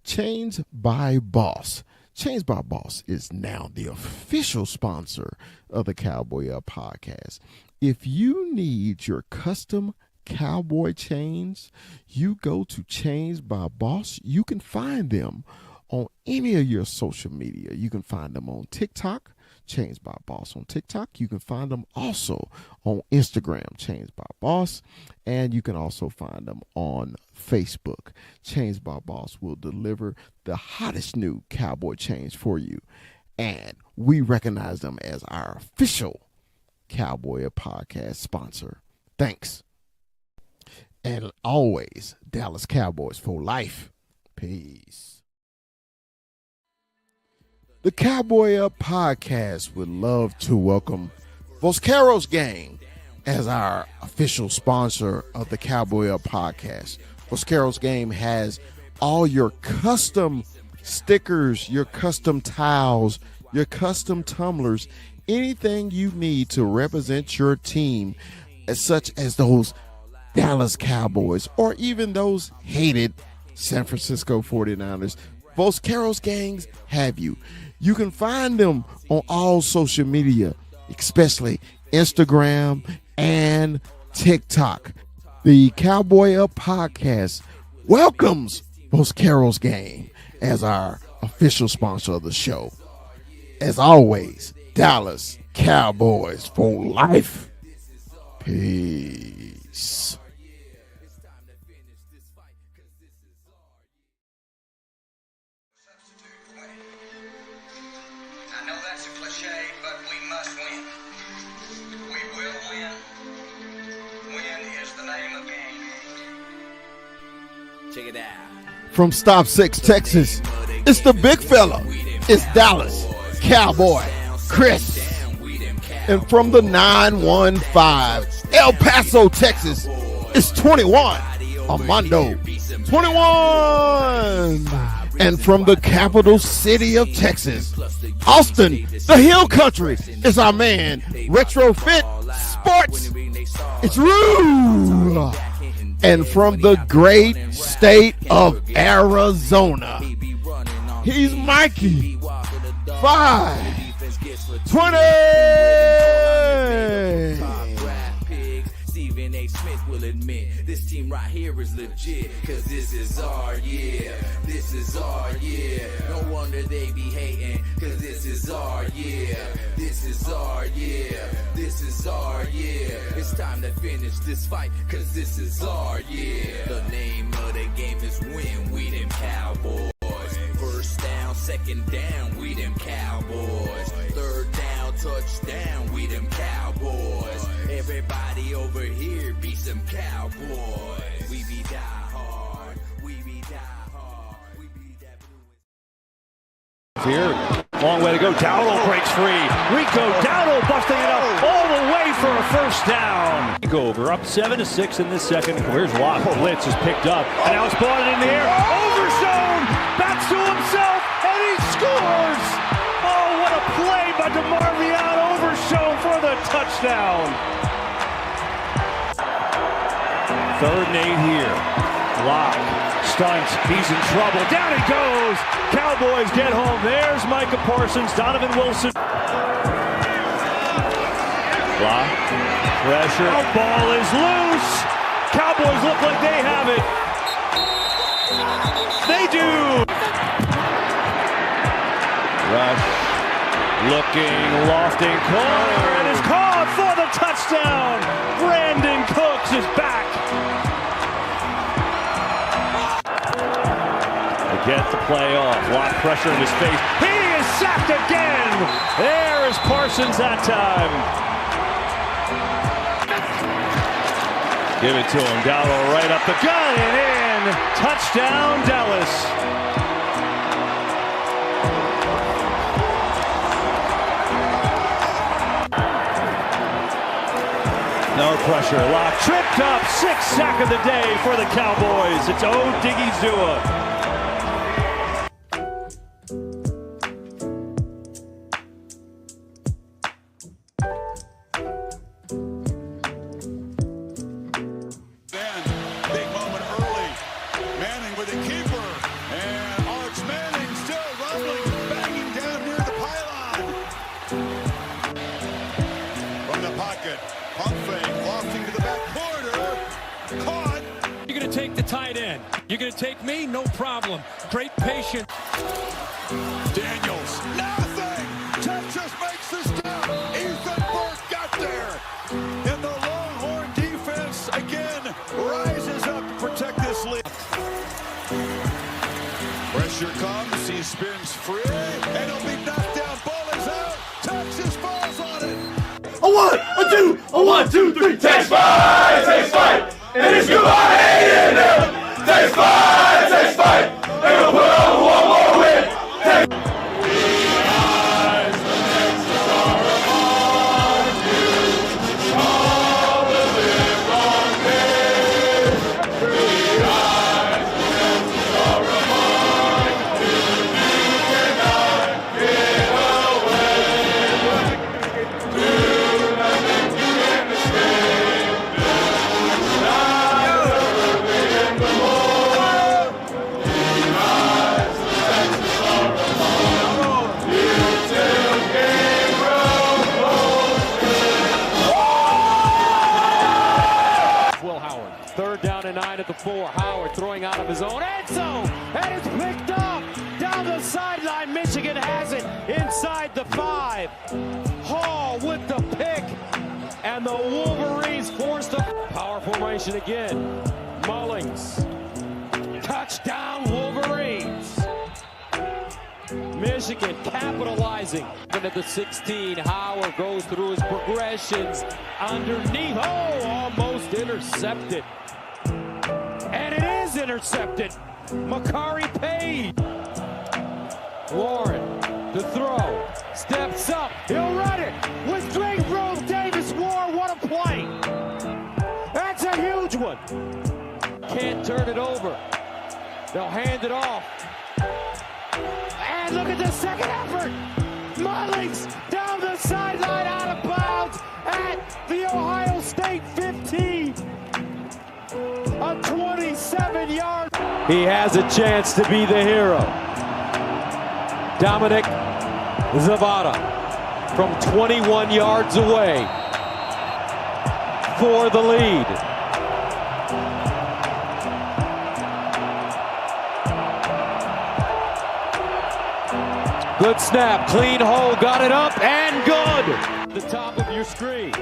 Chains by Boss. Chains by Boss is now the official sponsor of the Cowboy Up podcast. If you need your custom cowboy chains, you go to Chains by Boss. You can find them on any of your social media. You can find them on TikTok, Chains by Boss on TikTok. You can find them also on Instagram, Chains by Boss, and you can also find them on Facebook. Chains by Boss will deliver the hottest new cowboy chains for you, and we recognize them as our official Cowboy podcast sponsor. Thanks. And always, Dallas Cowboys for life. Peace. The Cowboy Up podcast would love to welcome Vosqueros Gang as our official sponsor of the Cowboy Up podcast. Vosqueros Game has all your custom stickers, your custom towels, your custom tumblers, anything you need to represent your team, such as those Dallas Cowboys or even those hated San Francisco 49ers. Vosqueros Gangs have you. You can find them on all social media, especially Instagram and TikTok. The Cowboy Up podcast welcomes Vosqueros Gang as our official sponsor of the show. As always, Dallas Cowboys for life. Peace. Check it out. From Stop 6, Texas, it's the big fella. It's Dallas Cowboy Chris. And from the 915, El Paso, Texas, it's 21, Armando 21. And from the capital city of Texas, Austin, the Hill Country, is our man, Retrofit Sports. It's Rue. And from the great state of Arizona, he's Mikey 520. Stephen A. Smith will admit this team right here is legit, cause this is our year. This is our year. No wonder they be hating, cause this is our year. This is our year. This is our year. It's time to finish this fight, cause this is our year. The name of the game is win, we them Cowboys. First down, second down, we them Cowboys. Third down, touchdown, we them Cowboys. Everybody over here be some Cowboys. We be die hard, we be die hard, we be that blue. Here, long way to go. Dowdle breaks free. Rico Dowdle busting it up all the way for a first down. Go over up 7-6 in this second. Where's Locke? Blitz is picked up, and now it's bought in the air. Overzone, backs to himself, and he scores. Oh, what a play by DeMarvion. Overzone for the touchdown. 3rd and 8 here. Locke stunts. He's in trouble. Down he goes. Cowboys get home. There's Micah Parsons. Donovan Wilson. Locke. Pressure. Oh, ball is loose. Cowboys look like they have it. They do. Rush. Looking, lofting corner, and is caught for the touchdown. Brandon Cooks is back. They get the play off. Lock pressure in his face. He is sacked again. There is Parsons that time. Give it to him. Dowdle right up the gun and in. Touchdown, Dallas. No pressure. Locke tripped up. 6th sack of the day for the Cowboys. It's Diggy Zua. Big moment early. Manning with the keeper. And time. You're going to take me? No problem. Great patience. Daniels, nothing. Texas makes the step. Ethan Burke got there. And the Longhorn defense again rises up to protect this lead. Pressure comes. He spins free. And he'll be knocked down. Ball is out. Texas falls on it. A one, two, three. Takes five. And it's goodbye, A&M. Takes five. And we'll put on one more win. Third down and 9 at the 4. Howard throwing out of his own end zone. And it's picked up down the sideline. Michigan has it inside the 5. Hall with the pick. And the Wolverines force the power formation again. Mullings. Touchdown Wolverines. Michigan capitalizing. At the 16, Howard goes through his progressions underneath. Oh, almost intercepted. And it is intercepted. Makari Page. Warren, the throw. Steps up. He'll run it with great room. Davis Ward, what a play. That's a huge one. Can't turn it over. They'll hand it off. And look at the second effort. Mullings down the sideline, out of bounds at the Ohio State 15. A 27-yard. He has a chance to be the hero. Dominic Zavada from 21 yards away for the lead. Good snap, clean hole, got it up and good. The top of your screen.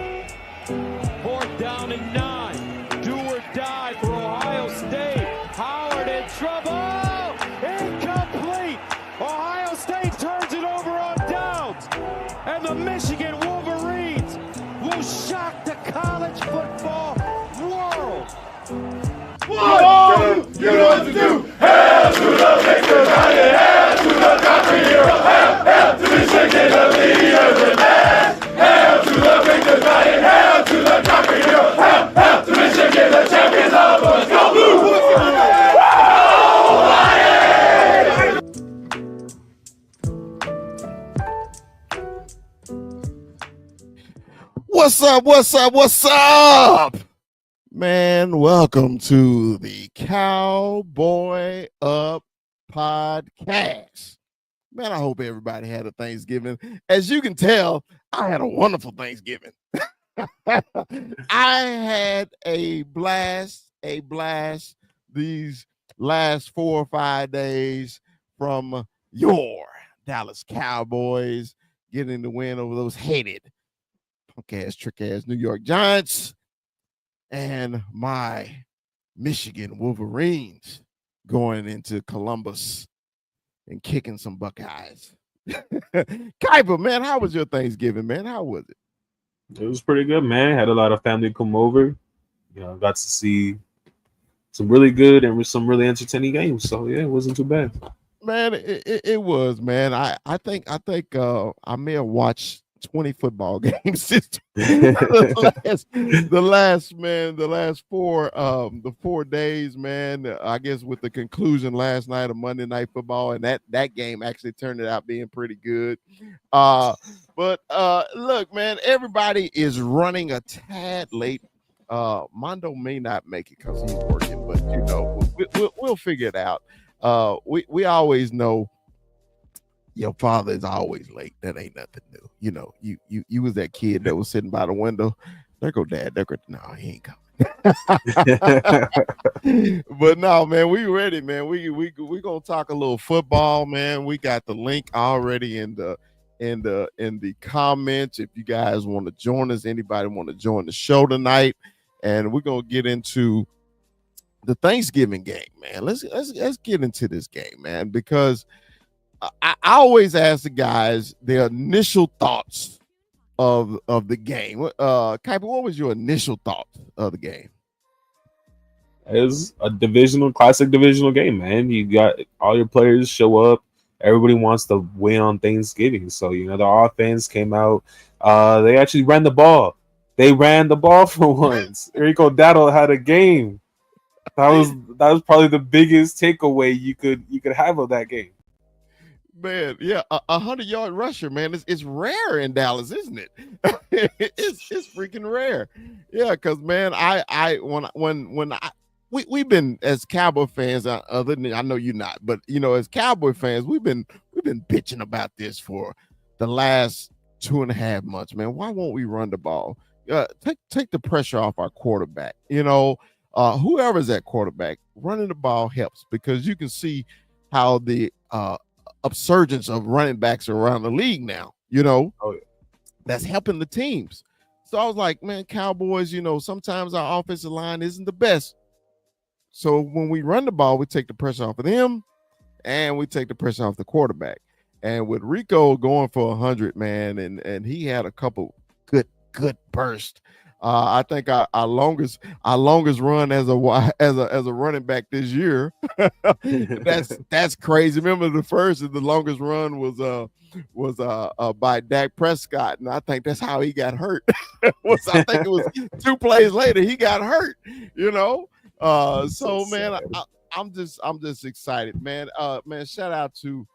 4th down and 9. Do or die for Ohio State. Howard in trouble. Incomplete. Ohio State turns it over on downs. And the Michigan Wolverines will shock the college football world. One, two, you know what to do. Hail to the victor, hail to the conquering hero. Hail to Michigan, the leaders in mass. Hail to the victors, hail to the conquering hero. Hail to Michigan, the champions of us. Go Blue! What's up? Man, welcome to the Cowboy Up podcast. Man, I hope everybody had a Thanksgiving. As you can tell, I had a wonderful Thanksgiving. I had a blast these last 4 or 5 days from your Dallas Cowboys getting the win over those hated punk-ass, trick-ass New York Giants and my Michigan Wolverines going into Columbus and kicking some Buckeyes. Kuiper, man, how was your Thanksgiving, man? How was it? It was pretty good, man. Had a lot of family come over. You know, got to see some really good and some really entertaining games. So yeah, it wasn't too bad. Man, it was, man. I think I may have watched 20 football games the last 4 days, man. I guess with the conclusion last night of Monday Night Football, and that game actually turned out being pretty good. But look, man, everybody is running a tad late. Mondo may not make it because he's working, but you know, we'll figure it out. We always know your father is always late. That ain't nothing new. You know, you was that kid that was sitting by the window. There go dad. No, he ain't coming. But no, man, we ready, man. We gonna talk a little football, man. We got the link already in the comments. If you guys want to join us, anybody want to join the show tonight, and we're gonna get into the Thanksgiving game, man. Let's get into this game, man, because I always ask the guys their initial thoughts of the game. Kuiper, what was your initial thoughts of the game? It's a classic divisional game, man. You got all your players show up. Everybody wants to win on Thanksgiving. So, the offense came out. They actually ran the ball. They ran the ball for once. Rico Dowdle had a game. That was probably the biggest takeaway you could have of that game. Man, yeah, 100-yard rusher, man. It's rare in Dallas, isn't it? it's freaking rare. Yeah, because man, we've been as Cowboy fans, other than I know you're not, but as Cowboy fans, we've been bitching about this for the last 2.5 months, man. Why won't we run the ball? Take the pressure off our quarterback. Whoever's at quarterback, running the ball helps because you can see how the upsurgence of running backs around the league now. Oh, yeah. That's helping the teams. So I was like, man, Cowboys, sometimes our offensive line isn't the best. So when we run the ball, we take the pressure off of them and we take the pressure off the quarterback. And with Rico going for 100, man, and he had a couple good bursts. I think our longest run as a running back this year. that's crazy. Remember the longest run was by Dak Prescott, and I think that's how he got hurt. I think it was 2 plays later he got hurt. So man, I'm just excited, man. Man, shout out to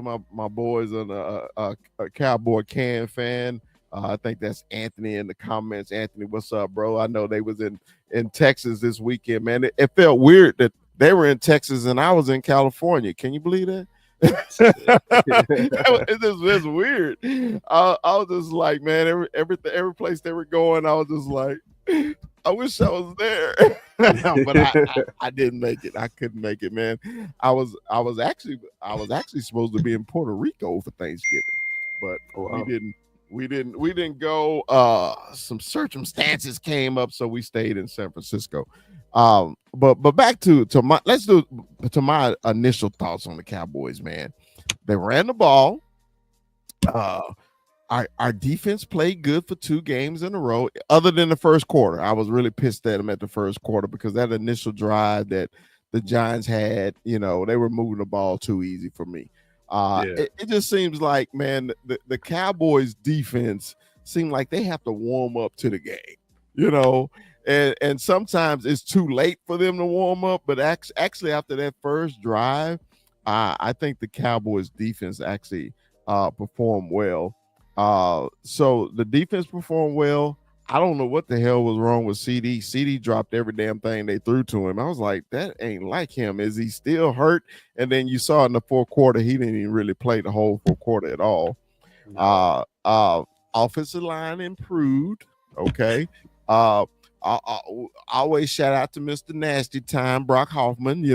my boys on a Cowboy Can fan. I think that's Anthony in the comments. Anthony, what's up, bro? I know they was in Texas this weekend, man. It felt weird that they were in Texas and I was in California. Can you believe that? It's weird. I was just like, man, every place they were going, I was just like, I wish I was there. But I didn't make it. I couldn't make it, man. I was actually supposed to be in Puerto Rico for Thanksgiving, but we didn't go. Some circumstances came up, so we stayed in San Francisco. But back to my initial thoughts on the Cowboys, man. They ran the ball. Our defense played good for 2 games in a row, other than the first quarter. I was really pissed at them at the first quarter because that initial drive that the Giants had, they were moving the ball too easy for me. It just seems like, man, the Cowboys defense seem like they have to warm up to the game, and sometimes it's too late for them to warm up. But actually after that first drive, I think the Cowboys defense actually performed well. So the defense performed well. I don't know what the hell was wrong with CD. CD dropped every damn thing they threw to him. I was like, that ain't like him. Is he still hurt? And then you saw in the fourth quarter, he didn't even really play the whole fourth quarter at all. Offensive line improved. Okay. I always shout out to Mr. Nasty Time, Brock Hoffman.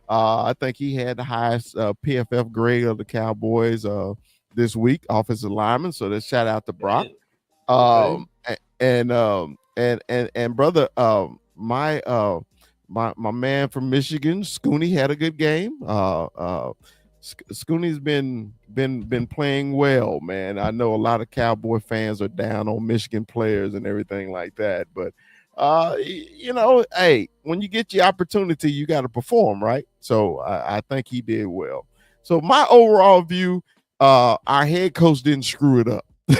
I think he had the highest PFF grade of the Cowboys this week, offensive lineman. So let's shout out to Brock. And brother, my man from Michigan, Scooney, had a good game. Scooney's been playing well, man. I know a lot of Cowboy fans are down on Michigan players and everything like that, but hey, when you get your opportunity, you got to perform, right? So I think he did well. So my overall view, our head coach didn't screw it up. he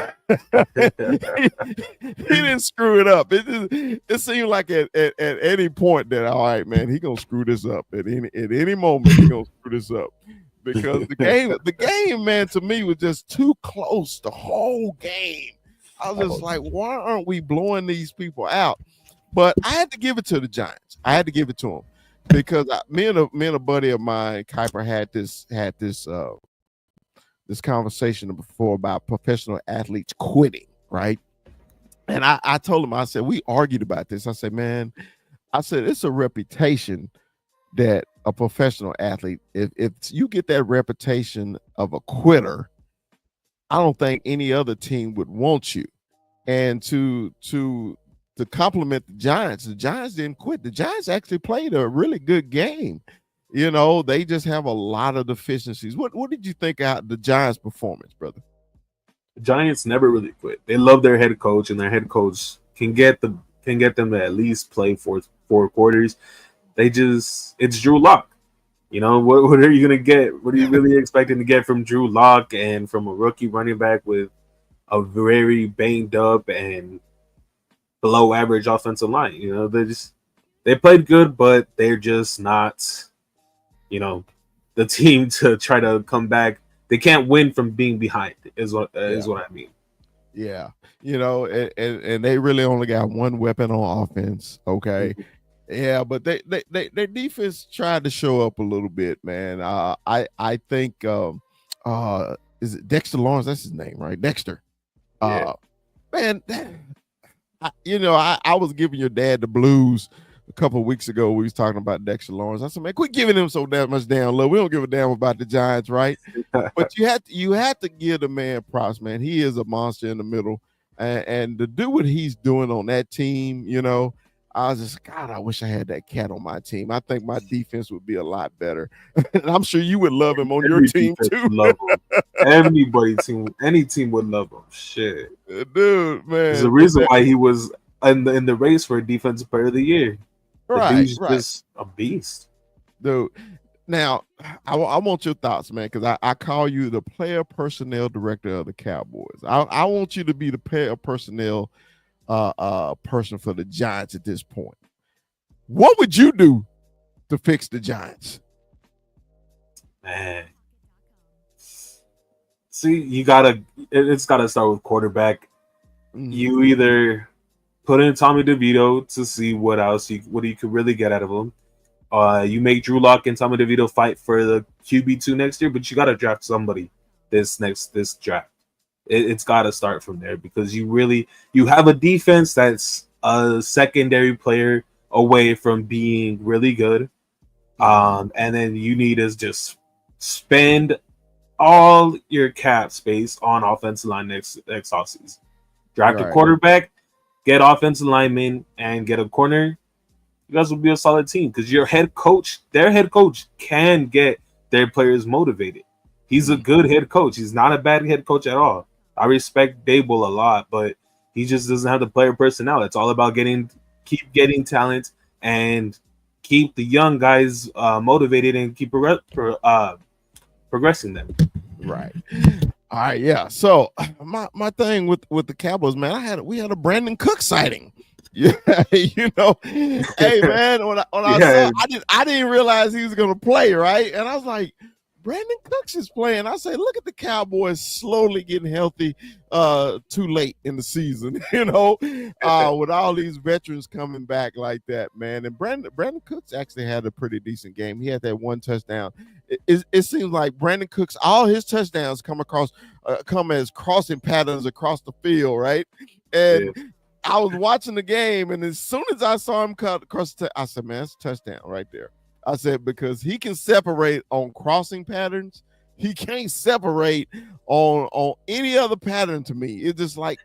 didn't screw it up. It seemed like at any point that, all right, man, he gonna screw this up at any moment. He gonna screw this up because the game, man, to me was just too close the whole game. I was just like, why aren't we blowing these people out? But I had to give it to the Giants. I had to give it to them because me and a buddy of mine, Kuiper, had this conversation before about professional athletes quitting, right? And I told him, I said, we argued about this. I said, man, I said, it's a reputation that a professional athlete, if you get that reputation of a quitter, I don't think any other team would want you. And to compliment the Giants didn't quit. The Giants actually played a really good game. They just have a lot of deficiencies. What did you think out the Giants' performance, brother? The Giants never really quit. They love their head coach, and their head coach can get them to at least play four quarters. It's Drew Lock. What are you gonna get? What are you really expecting to get from Drew Lock and from a rookie running back with a very banged up and below average offensive line? They played good, but they're just not, the team to try to come back. They can't win from being behind. Is what I mean. Yeah, and they really only got one weapon on offense. Okay. Mm-hmm. Yeah, but their defense tried to show up a little bit, man. I think is it Dexter Lawrence? That's his name, right? Dexter. Yeah. Man, I was giving your dad the blues a couple of weeks ago. We was talking about Dexter Lawrence. I said, man, quit giving him so damn much damn love. We don't give a damn about the Giants, right? But you had to give the man props, man. He is a monster in the middle, and to do what he's doing on that team, I was just, God, I wish I had that cat on my team. I think my defense would be a lot better. And I'm sure you would love him on your team too. Love him. Any team would love him. Shit. Dude, man. There's a reason why he was in the race for Defensive Player of the Year. The dude's just a beast. Dude. Now, I want your thoughts, man, because I call you the player personnel director of the Cowboys. I want you to be the player personnel person for the Giants at this point. What would you do to fix the Giants? Man, see, it's gotta start with quarterback. Mm-hmm. You either put in Tommy DeVito to see what you could really get out of him. You make Drew Lock and Tommy DeVito fight for the QB2 next year, but you gotta draft somebody this draft. It's got to start from there because you have a defense that's a secondary player away from being really good. And then you need to just spend all your cap space on offensive line next offseason. Draft a quarterback, get offensive linemen, and get a corner. You guys will be a solid team because their head coach can get their players motivated. He's a good head coach. He's not a bad head coach at all. I respect Dable a lot, but he just doesn't have the player personnel. It's all about keep getting talent and keep the young guys motivated and keep progressing them. Right. All right. Yeah. So my thing with the Cowboys, man, we had a Brandon Cook sighting. Yeah. Hey man, when I saw, I didn't realize he was going to play, right? And I was like, Brandon Cooks is playing. I say, look at the Cowboys slowly getting healthy too late in the season, with all these veterans coming back like that, man. And Brandon Cooks actually had a pretty decent game. He had that one touchdown. It seems like Brandon Cooks, all his touchdowns come as crossing patterns across the field, right? And I was watching the game, and as soon as I saw him cut across I said, man, that's a touchdown right there. I said, because he can separate on crossing patterns. He can't separate on any other pattern to me. It's just like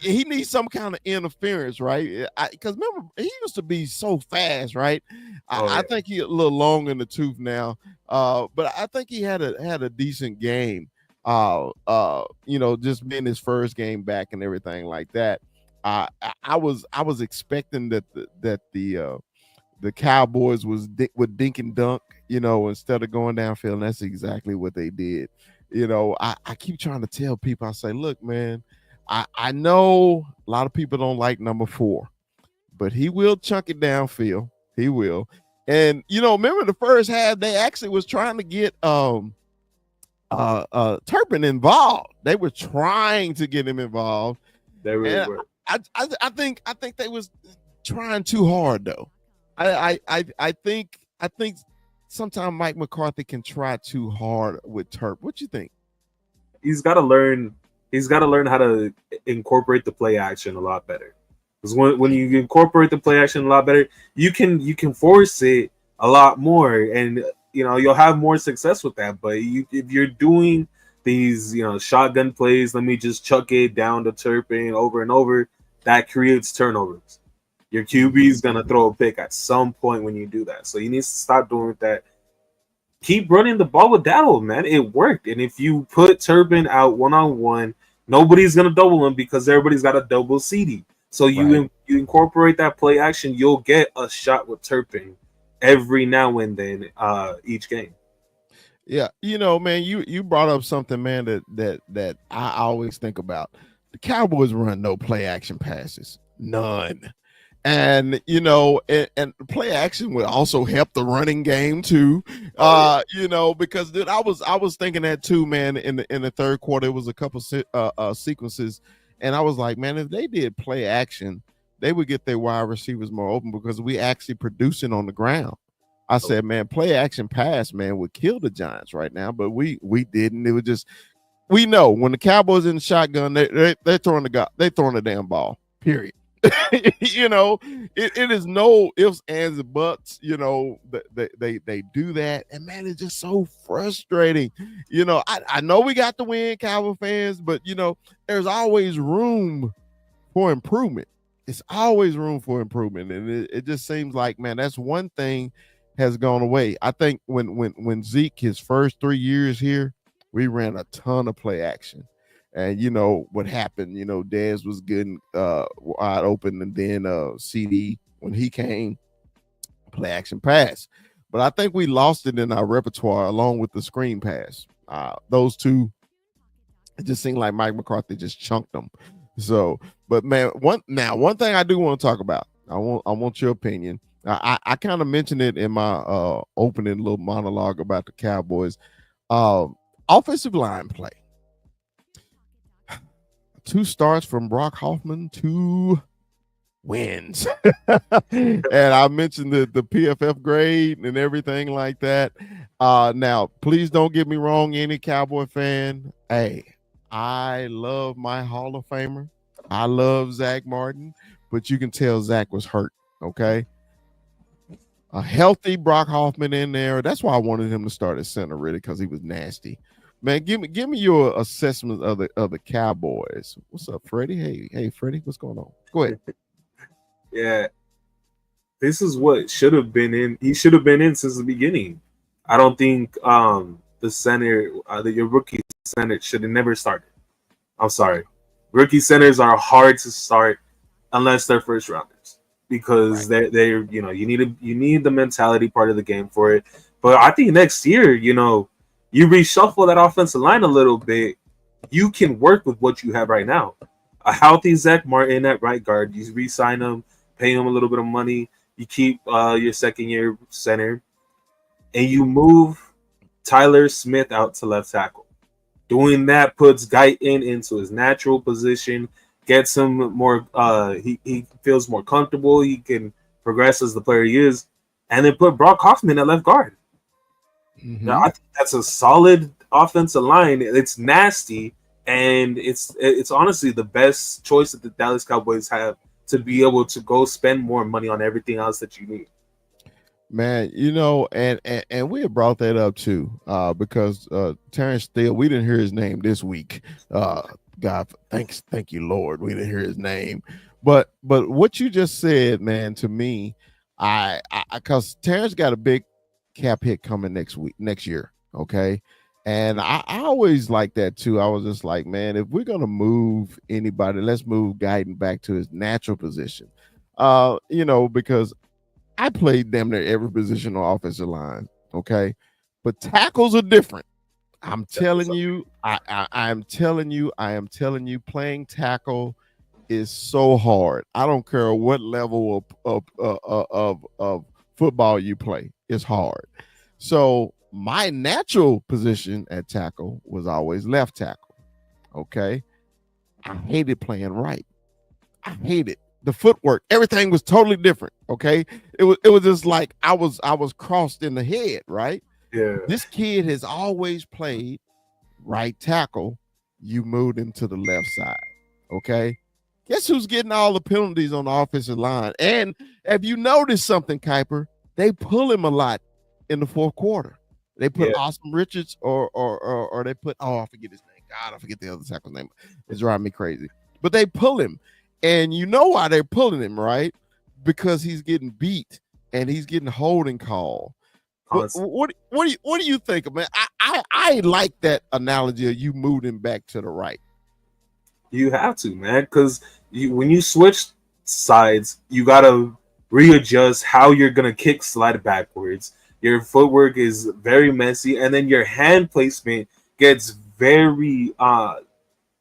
he needs some kind of interference, right? Because remember, he used to be so fast, right? I think he's a little long in the tooth now. But I think he had a decent game. Just being his first game back and everything like that. I was expecting that the Cowboys would dink and dunk, instead of going downfield. And that's exactly what they did. I keep trying to tell people, I say, look, man, I know a lot of people don't like number 4, but he will chunk it downfield. He will. And, remember the first half, they actually was trying to get Turpin involved. They were trying to get him involved. They really were. I think they was trying too hard though. I think sometimes Mike McCarthy can try too hard with Turp. What you think? He's got to learn he's got to learn how to incorporate the play action a lot better. Because when you incorporate the play action a lot better, you can force it a lot more, and you'll have more success with that. But if you're doing these shotgun plays, let me just chuck it down to Turpin over and over, that creates turnovers. Your QB is gonna throw a pick at some point when you do that. So you need to stop doing that. Keep running the ball with Dowdle, man. It worked. And if you put Turpin out one-on-one, nobody's going to double him because everybody's got a double CD. So you incorporate that play action, you'll get a shot with Turpin every now and then each game. Yeah, man, you brought up something, man, that I always think about. The Cowboys run no play action passes. None. And and play action would also help the running game too. Because dude, I was thinking that too, man. In the third quarter, it was a couple sequences, and I was like, man, if they did play action, they would get their wide receivers more open because we actually producing on the ground. I said, man, play action pass, man, would kill the Giants right now, but we didn't. It was just, we know when the Cowboys in the shotgun, they're throwing the damn ball. Period. It is no ifs, ands, and buts. They do that, and man, it's just so frustrating. I know we got the win, Cowboy fans, but there's always room for improvement. It's always room for improvement, and it just seems like, man, that's one thing has gone away. I think when Zeke, his first 3 years here, we ran a ton of play action. And what happened, Dez was getting wide open, and then CD, when he came, play action pass. But I think we lost it in our repertoire along with the screen pass. Those two, it just seemed like Mike McCarthy just chunked them. So, but man, one thing I do want to talk about, I want your opinion. I kind of mentioned it in my opening little monologue about the Cowboys. Offensive line play. 2 starts from Brock Hoffman, 2 wins. And I mentioned the PFF grade and everything like that. Now, please don't get me wrong, any Cowboy fan. Hey, I love my Hall of Famer. I love Zach Martin, but you can tell Zach was hurt, okay? A healthy Brock Hoffman in there. That's why I wanted him to start at center, really, because he was nasty. Man, give me your assessment of the Cowboys. What's up, Freddie? Hey, Freddie, what's going on? Go ahead. Yeah, this is what should have been in. He should have been in since the beginning. I don't think the center, your rookie center, should have never started. I'm sorry, rookie centers are hard to start unless they're first rounders because they're you need the mentality part of the game for it. But I think next year, you reshuffle that offensive line a little bit, you can work with what you have right now. A healthy Zach Martin at right guard, you re-sign him, pay him a little bit of money, you keep your second-year center, and you move Tyler Smith out to left tackle. Doing that puts Guyton into his natural position, gets him more he feels more comfortable, he can progress as the player he is, and then put Brock Hoffman at left guard. Mm-hmm. Now, I think that's a solid offensive line. It's nasty, and it's honestly the best choice that the Dallas Cowboys have to be able to go spend more money on everything else that you need. Man, and we have brought that up too, because Terrence Steele, we didn't hear his name this week. God, thank you, Lord, we didn't hear his name. But what you just said, man, to me, I because Terrence got a big cap hit coming next year, okay? And I always like that too. I was just like, man, if we're gonna move anybody, let's move Guyton back to his natural position. Because I played damn near every position on offensive line, okay? But tackles are different. I'm telling you, I am telling you, playing tackle is so hard. I don't care what level of football you play. It's hard. So my natural position at tackle was always left tackle. Okay. I hated playing right. I hated the footwork. Everything was totally different. Okay. It was just like I was crossed in the head, right? Yeah. This kid has always played right tackle you moved him to the left side. Okay. Guess who's getting all the penalties on the offensive line? And have you noticed something, Kuiper? They pull him a lot in the fourth quarter. They put Yeah. Austin Richards or they put, I forget his name. God, I forget the other tackle's name. It's driving me crazy. But they pull him. And you know why they're pulling him, right? Because he's getting beat and he's getting holding call. What do you think, man? I like that analogy of you moving back to the right. You have to, man, because when you switch sides, you gotta readjust how you're gonna kick slide backwards. Your footwork is very messy, and then your hand placement gets very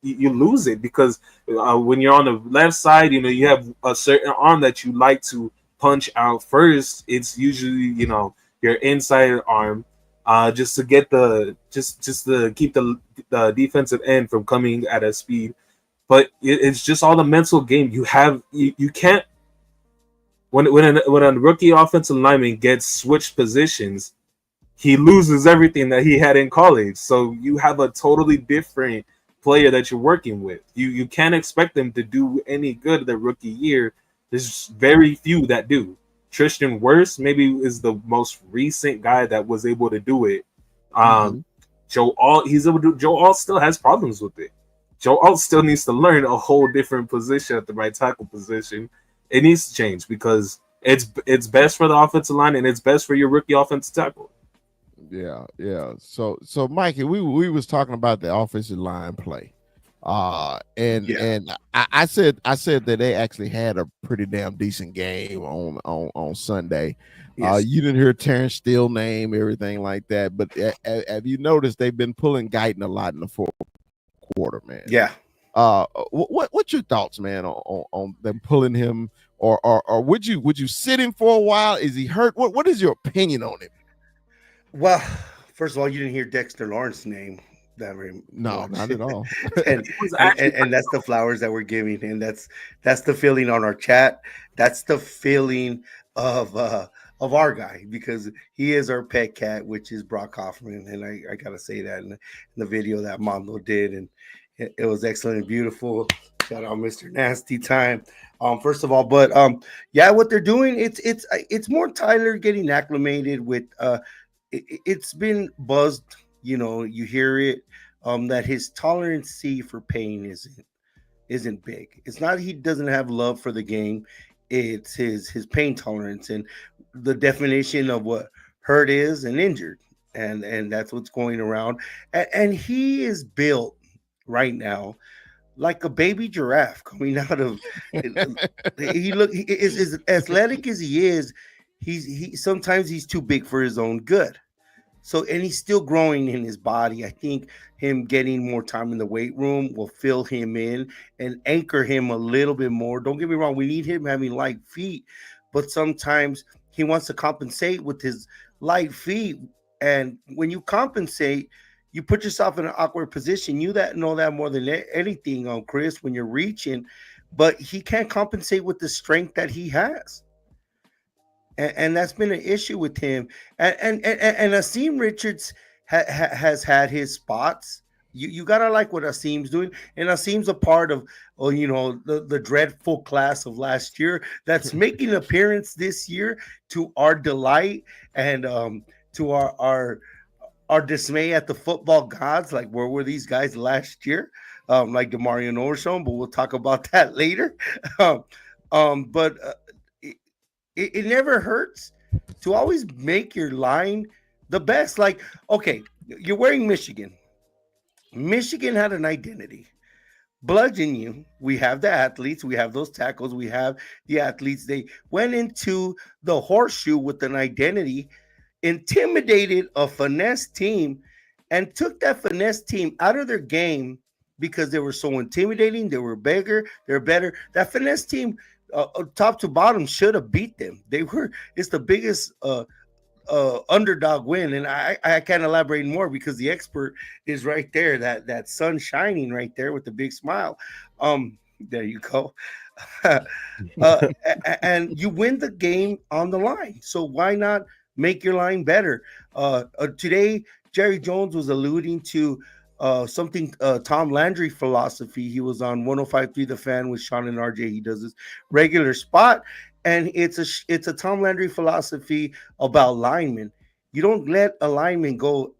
you lose it because when you're on the left side, you have a certain arm that you like to punch out first. It's usually your inside arm, just to get just to keep the defensive end from coming at a speed. But it's just all the mental game. You can't when a rookie offensive lineman gets switched positions, he loses everything that he had in college. So you have a totally different player that you're working with. You can't expect them to do any good their rookie year. There's very few that do. Tristan Wirfs maybe is the most recent guy that was able to do it. Joe Alt still has problems with it. Joe Alt still needs to learn a whole different position at the right tackle position. It needs to change because it's best for the offensive line and it's best for your rookie offensive tackle. Yeah. So Mikey, we was talking about the offensive line play. And I said that they actually had a pretty damn decent game on Sunday. Yes. You didn't hear Terrence Steele name, everything like that, but have you noticed they've been pulling Guyton a lot in the fourth quarter, man? Yeah. What's your thoughts, man, on them pulling him, or would you sit him for a while? Is he hurt? What is your opinion on him? Well, first of all, you didn't hear Dexter Lawrence's name that very no, much. Not at all. and that's the flowers that we're giving, and that's the feeling on our chat. That's the feeling of our guy, because he is our pet cat, which is Brock Hoffman, and I gotta say that in the video that Mondo did, and it was excellent and beautiful. Shout out Mr. Nasty Time. First of all, but yeah, what they're doing, it's more Tyler getting acclimated with it's been buzzed, you hear it, that his tolerance for pain isn't big. It's not he doesn't have love for the game, it's his pain tolerance and the definition of what hurt is and injured, and that's what's going around. And he is built right now like a baby giraffe coming out of he is as athletic as he is. He sometimes he's too big for his own good. So, and he's still growing in his body. I think him getting more time in the weight room will fill him in and anchor him a little bit more. Don't get me wrong, we need him having light feet, but sometimes he wants to compensate with his light feet. And when you compensate, you put yourself in an awkward position. You know that more than anything, Chris, when you're reaching, but he can't compensate with the strength that he has. And that's been an issue with him. And Asim Richards has had his spots. You gotta like what Asim's doing, and Asim's a part of the dreadful class of last year that's making an appearance this year to our delight and to our dismay at the football gods. Like, where were these guys last year? Like DeMario Norsham, but we'll talk about that later. It never hurts to always make your line the best. Like, okay, you're wearing Michigan. Michigan had an identity. Bludgeon you. We have the athletes. We have those tackles. We have the athletes. They went into the horseshoe with an identity, intimidated a finesse team, and took that finesse team out of their game because they were so intimidating. They were bigger. They're better. That finesse team, top to bottom, should have beat them. It's the biggest underdog win, and I can't elaborate more because the expert is right there, that sun shining right there with the big smile. There you go. And you win the game on the line, so why not make your line better? Today Jerry Jones was alluding to something Tom Landry philosophy. He was on 105.3 The Fan with Sean and RJ. He does this regular spot, and it's a Tom Landry philosophy about linemen. You don't let a lineman go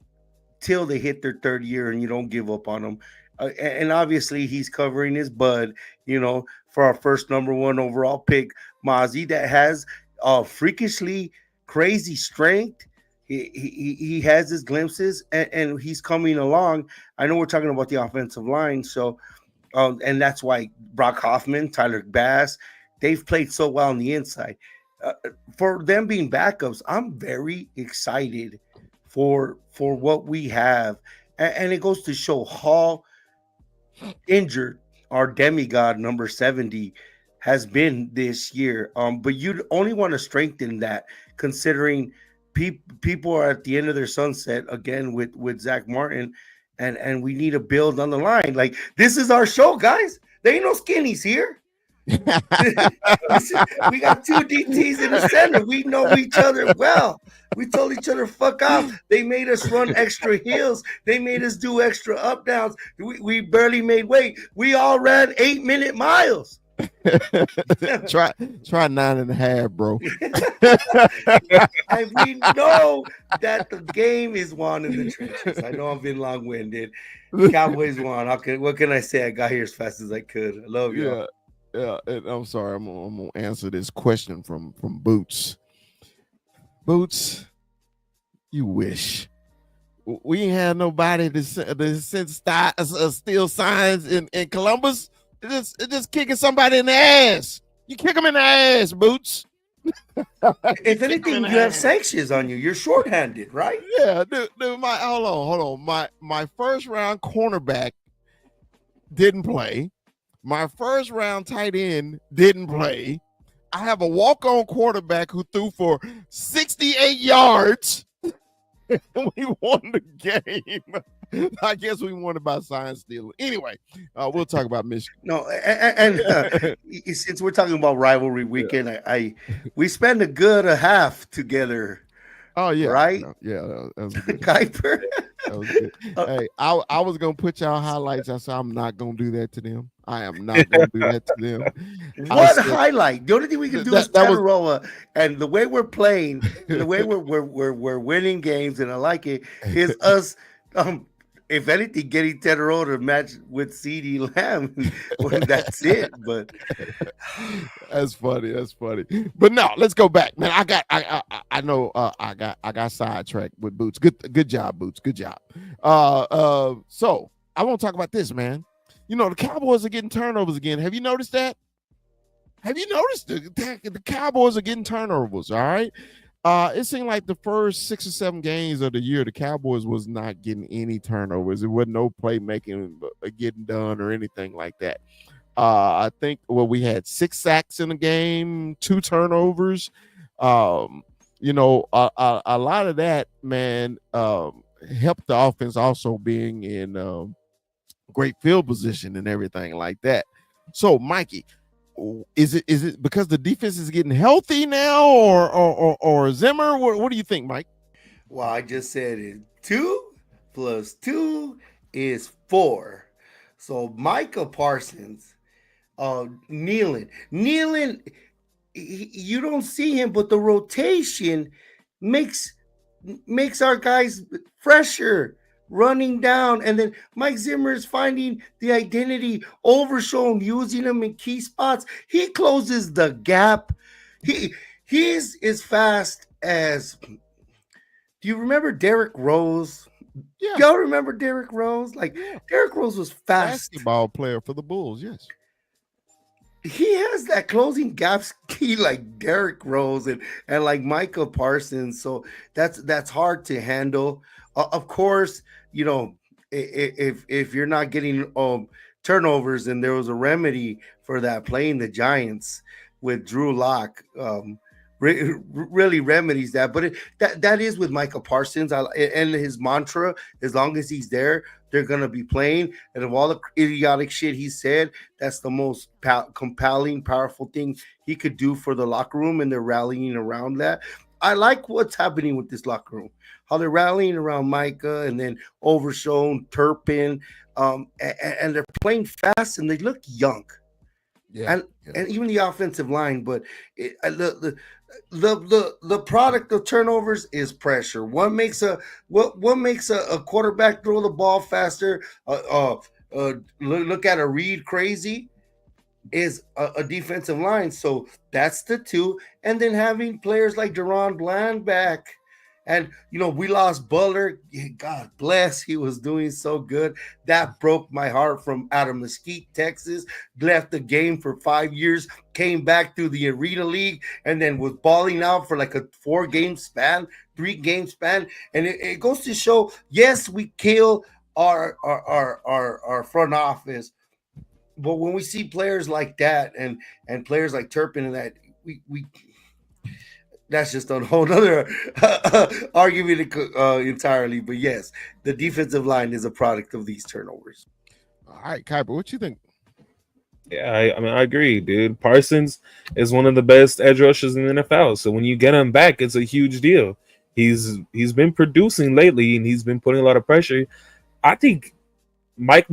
till they hit their third year, and you don't give up on them. And obviously, he's covering his bud, for our first number one overall pick, Mozzie, that has freakishly crazy strength. He has his glimpses, and he's coming along. I know we're talking about the offensive line, so and that's why Brock Hoffman, Tyler Bass, they've played so well on the inside. For them being backups, I'm very excited for what we have, and it goes to show Hall injured, our demigod number 70 has been this year. But you'd only want to strengthen that, considering people are at the end of their sunset again with Zach Martin, and we need to build on the line. Like, this is our show, guys. There ain't no skinnies here. We got two DTs in the center. We know each other well. We told each other fuck off. They made us run extra hills. They made us do extra up downs. We barely made weight. We all ran 8-minute miles. try 9.5, bro. And we know that the game is won in the trenches. I know I've been long-winded. Cowboys won. What can I say? I got here as fast as I could. I love you. Yeah. And I'm sorry. I'm gonna answer this question from Boots. Boots, you wish we ain't had nobody to send steal signs in Columbus. It's just kicking somebody in the ass. You kick them in the ass, Boots. If anything, you have sanctions on you. You're shorthanded, right? Yeah, dude. Hold on. My first round cornerback didn't play. My first round tight end didn't play. I have a walk-on quarterback who threw for 68 yards. We won the game. I guess we won it by sign stealing. Anyway, we'll talk about Michigan. No, and since we're talking about rivalry weekend, we spent a good half together. Oh yeah, right? Yeah, that was good. Kuiper. That was good. Hey, I was gonna put y'all highlights. I said I'm not gonna do that to them. I am not gonna do that to them. What highlight? The only thing we can do is Tataroa, and the way we're playing, the way we're winning games, and I like it, is us. If anything, getting Tataroa to match with CeeDee Lamb. Well, that's it. But that's funny. But no, let's go back, man. I know I got sidetracked with Boots. Good job, Boots. Good job. So I want to talk about this, man. The Cowboys are getting turnovers again. Have you noticed that? Have you noticed the Cowboys are getting turnovers? All right. It seemed like the first 6 or 7 games of the year, the Cowboys was not getting any turnovers. It wasn't no playmaking getting done or anything like that. I think we had 6 sacks in the game, 2 turnovers. A lot of that, man, helped the offense also being in great field position and everything like that. So, Mikey, is it because the defense is getting healthy now, or Zimmer? What do you think, Mike? Well, I just said it. 2 + 2 is 4. So Micah Parsons, kneeling. You don't see him, but the rotation makes our guys fresher, running down, and then Mike Zimmer is finding the identity, overshown, using them in key spots. He closes the gap. He's as fast as. Do you remember Derrick Rose? Yeah. Y'all remember Derrick Rose? Derrick Rose was fast. Basketball player for the Bulls, yes. He has that closing gap key like Derrick Rose and like Micah Parsons. So that's hard to handle. Of course, if you're not getting turnovers, and there was a remedy for that, playing the Giants with Drew Lock, really remedies that. But that is with Micah Parsons, and his mantra: as long as he's there, they're gonna be playing. And of all the idiotic shit he said, that's the most compelling, powerful thing he could do for the locker room, and they're rallying around that. I like what's happening with this locker room. How they're rallying around Micah and then Overshown, Turpin, and they're playing fast and they look young. Yeah, and yeah. and even the offensive line. But the product of turnovers is pressure. What makes a quarterback throw the ball faster? Look at a read crazy is a defensive line. So that's the two. And then having players like Deron Bland back. And, we lost Butler. God bless. He was doing so good. That broke my heart from out of Mesquite, Texas. Left the game for 5 years, came back through the Arena League, and then was balling out for like a 4-game span, 3-game span. And it goes to show, yes, we kill our front office, but when we see players like that and players like Turpin and that, we that's just a whole other argument entirely. But yes, the defensive line is a product of these turnovers. All right, Kuiper, what you think? Yeah, I mean, I agree, dude. Parsons is one of the best edge rushers in the NFL. So when you get him back, it's a huge deal. He's been producing lately, and he's been putting a lot of pressure. I think Mike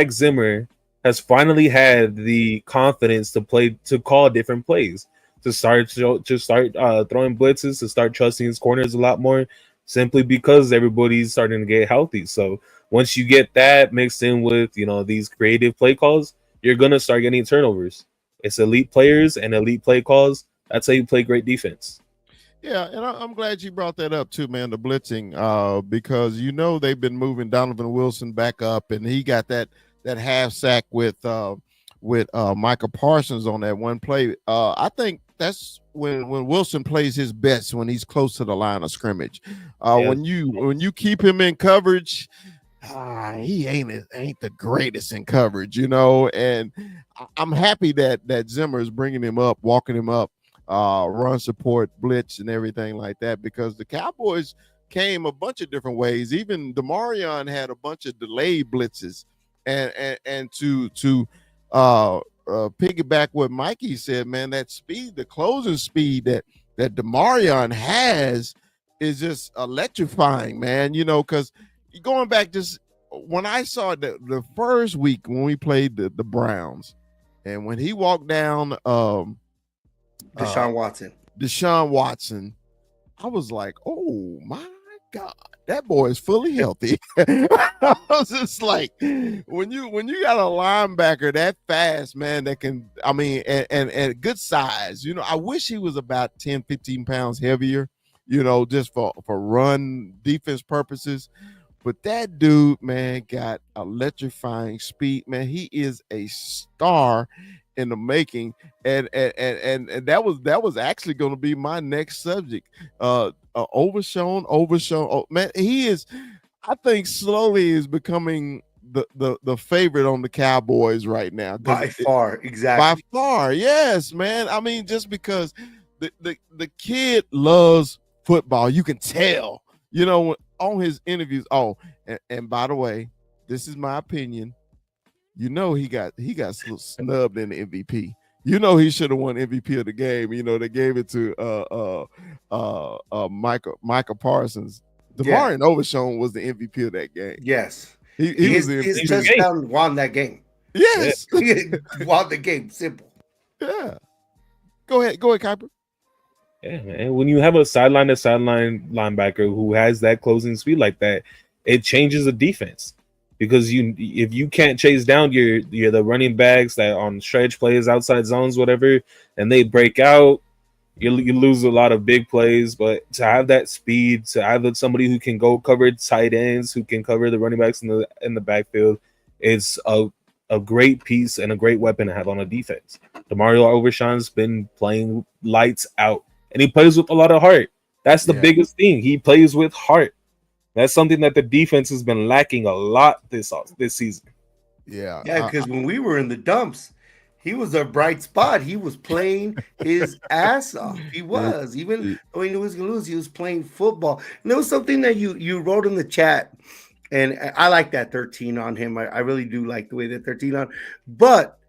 Zimmer has finally had the confidence to call different plays, to start throwing blitzes, to start trusting his corners a lot more, simply because everybody's starting to get healthy. So once you get that mixed in with these creative play calls, you're gonna start getting turnovers. It's elite players and elite play calls. That's how you play great defense. Yeah, and I'm glad you brought that up too, man. The blitzing, because they've been moving Donovan Wilson back up, and he got that half sack with Michael Parsons on that one play. I think that's when Wilson plays his best, when he's close to the line of scrimmage. Yeah. When you keep him in coverage, he ain't the greatest in coverage, And I'm happy that Zimmer is bringing him up, walking him up. Run support, blitz, and everything like that, because the Cowboys came a bunch of different ways. Even DeMarion had a bunch of delayed blitzes, and to piggyback what Mikey said, man, that speed, the closing speed that DeMarion has is just electrifying, man. Because going back, just when I saw the first week when we played the Browns, and when he walked down. Deshaun Watson, I was like, oh my God, that boy is fully healthy. I was just like, when you got a linebacker that fast, man, that can, and good size, I wish he was about 10, 15 pounds heavier, just for run defense purposes. But that dude, man, got electrifying speed, man. He is a star in the making, and that was actually going to be my next subject. Overshown. Oh, man, he is. I think slowly is becoming the favorite on the Cowboys right now. By far, exactly. By far, yes, man. I mean, just because the kid loves football, you can tell. On his interviews. Oh, and by the way, this is my opinion. He got snubbed in the MVP. He should have won MVP of the game. They gave it to Michael Parsons. DeMarion Overshown was the MVP of that game. Yes, he was the his MVP. touchdown won that game. Yes, he won the game. Simple. Yeah. Go ahead, Kuiper. Yeah, man. When you have a sideline to sideline linebacker who has that closing speed like that, it changes the defense. Because if you can't chase down the running backs that on stretch plays, outside zones, whatever, and they break out, you lose a lot of big plays. But to have that speed, to have somebody who can go cover tight ends, who can cover the running backs in the backfield, is a great piece and a great weapon to have on a defense. DeMario Overshown's been playing lights out, and he plays with a lot of heart. That's the biggest thing. He plays with heart. That's something that the defense has been lacking a lot this season. Yeah, because when we were in the dumps, he was a bright spot. He was playing his ass off. He was. Even though he knew he was going to lose, he was playing football. And there was something that you wrote in the chat, and I like that 13 on him. I really do like the way that 13 on. But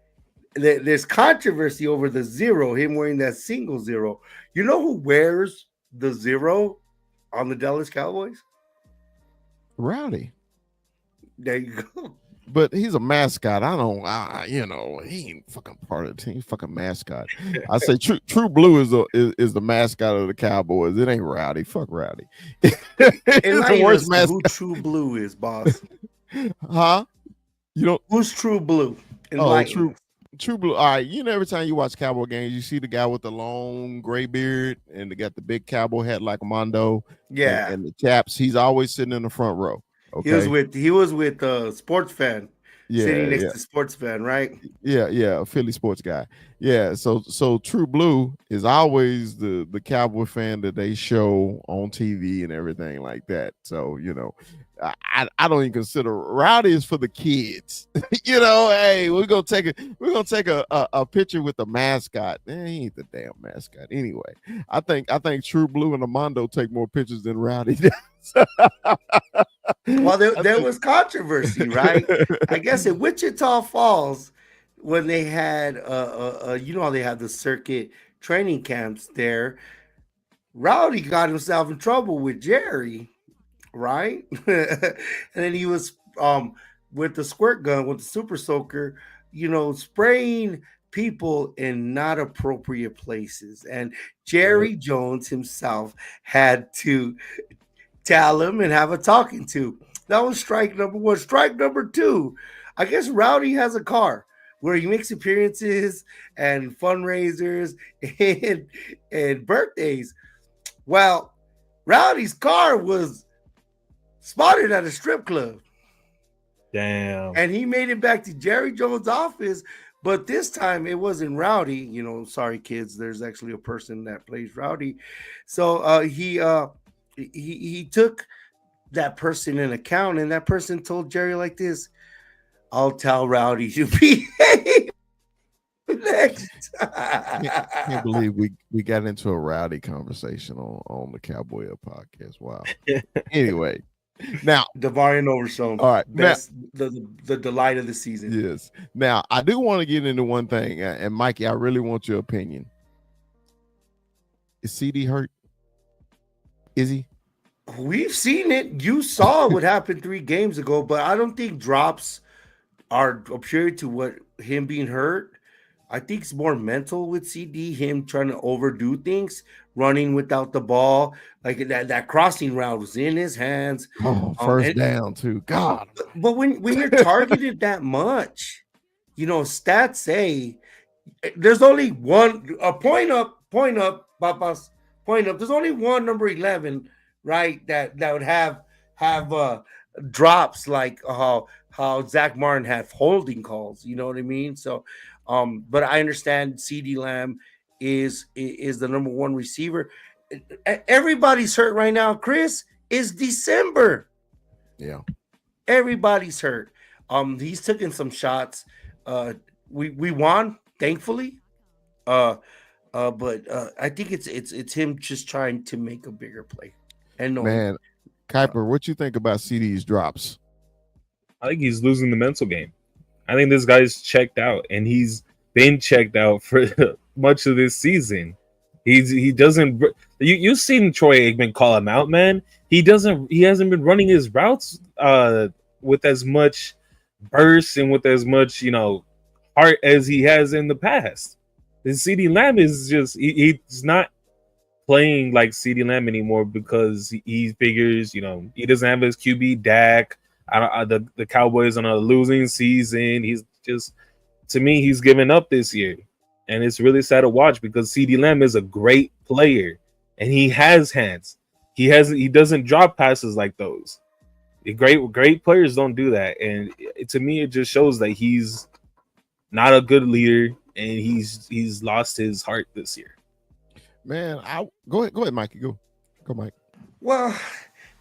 there's controversy over the 0, him wearing that single 0. You know who wears the 0 on the Dallas Cowboys? Rowdy. There you go. But he's a mascot. He ain't fucking part of the team. He's fucking mascot. I say True Blue is the mascot of the Cowboys. It ain't Rowdy. Fuck Rowdy. It's the worst mascot. Who True Blue is, boss? Huh? You don't. Who's True Blue? True Blue. All right. Every time you watch Cowboy games, you see the guy with the long gray beard and they got the big cowboy hat like Mondo. Yeah. And the chaps. He's always sitting in the front row. Okay. He was with Sports Fan. Sitting next to Sports Fan, right? Yeah, a Philly sports guy. Yeah, so True Blue is always the Cowboy fan that they show on TV and everything like that. So I don't even consider Rowdy is for the kids. Hey, we're gonna take a picture with the mascot. He ain't the damn mascot anyway. I think True Blue and Armando take more pictures than Rowdy does. Well, there was controversy, right? I guess in Wichita Falls, when they had how they have the circuit training camps there, Rowdy got himself in trouble with Jerry, right? And then he was with the squirt gun, with the super soaker, spraying people in not appropriate places. And Jerry Jones himself had to tell him and have a talking to. That was strike number 1. Strike number 2, I guess Rowdy has a car where he makes appearances and fundraisers and birthdays. Well, Rowdy's car was spotted at a strip club. Damn. And he made it back to Jerry Jones' office, but this time it wasn't Rowdy. Sorry kids, there's actually a person that plays Rowdy. So he took that person in account, and that person told Jerry like this: "I'll tell Rowdy to behave next time." I can't believe we got into a Rowdy conversation on the Cowboy Up podcast. Wow. Anyway, now Devarian Overshown. All right, best the delight of the season. Yes. Now I do want to get into one thing, and Mikey, I really want your opinion. Is CD hurt? Is he? We've seen it. You saw what happened 3 games ago, but I don't think drops are appropriate to what him being hurt. I think it's more mental with CD, him trying to overdo things, running without the ball. Like that crossing route was in his hands. First down too. God. But when you're targeted that much, stats say there's only one point up, Papas, point up. There's only one number 11, right? That would have drops like how Zach Martin had holding calls. You know what I mean? So, but I understand CD Lamb is the number 1 receiver. Everybody's hurt right now. Chris, it's December. Yeah, everybody's hurt. He's taking some shots. We won, thankfully. But I think it's him just trying to make a bigger play. And man, Kuiper, what you think about CD's drops? I think he's losing the mental game. I think this guy's checked out, and he's been checked out for much of this season. He doesn't. You've seen Troy Aikman call him out, man. He hasn't been running his routes with as much burst and with as much heart as he has in the past. And CD Lamb is just he's not playing like CD Lamb anymore because he figures he doesn't have his QB Dak. The Cowboys on a losing season. He's just, to me, he's given up this year, and it's really sad to watch because CD Lamb is a great player and he has hands. He doesn't drop passes like those. Great players don't do that, and to me, it just shows that he's not a good leader and he's lost his heart this year. Man, go ahead, Mikey. Go, Mike. Well,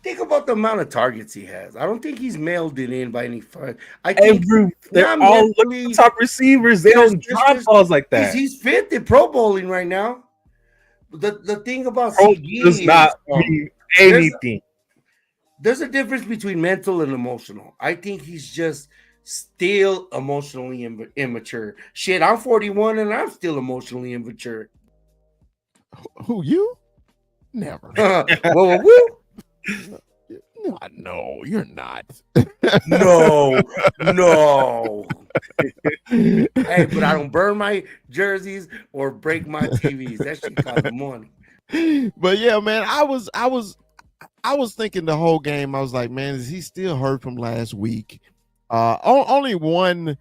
think about the amount of targets he has. I don't think he's mailed it in by any fun. I think they're all top receivers. They don't drop balls like that. He's 5th in Pro Bowling right now. The thing about CD does not mean anything. There's a difference between mental and emotional. I think he's just still emotionally immature. Shit, I'm 41 and I'm still emotionally immature. Who, you? Never. Whoa, whoa, whoa. No, you're not. No, no. Hey, but I don't burn my jerseys or break my TVs. That shit costs money. But yeah, man, I was thinking the whole game. I was like, man, is he still hurt from last week? Only one.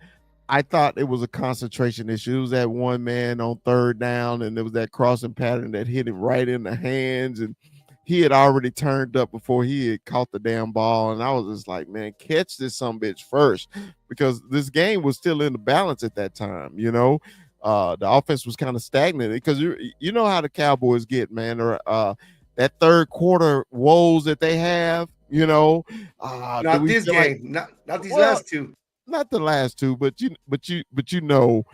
I thought it was a concentration issue. It was that one man on third down, and there was that crossing pattern that hit him right in the hands, and he had already turned up before he had caught the damn ball. And I was just like, man, catch this some bitch first, because this game was still in the balance at that time. You know, the offense was kind of stagnant because you know how the Cowboys get, man. Or that third quarter woes that they have. You know, Not this game. Like, not these last two. Not the last two, but you know,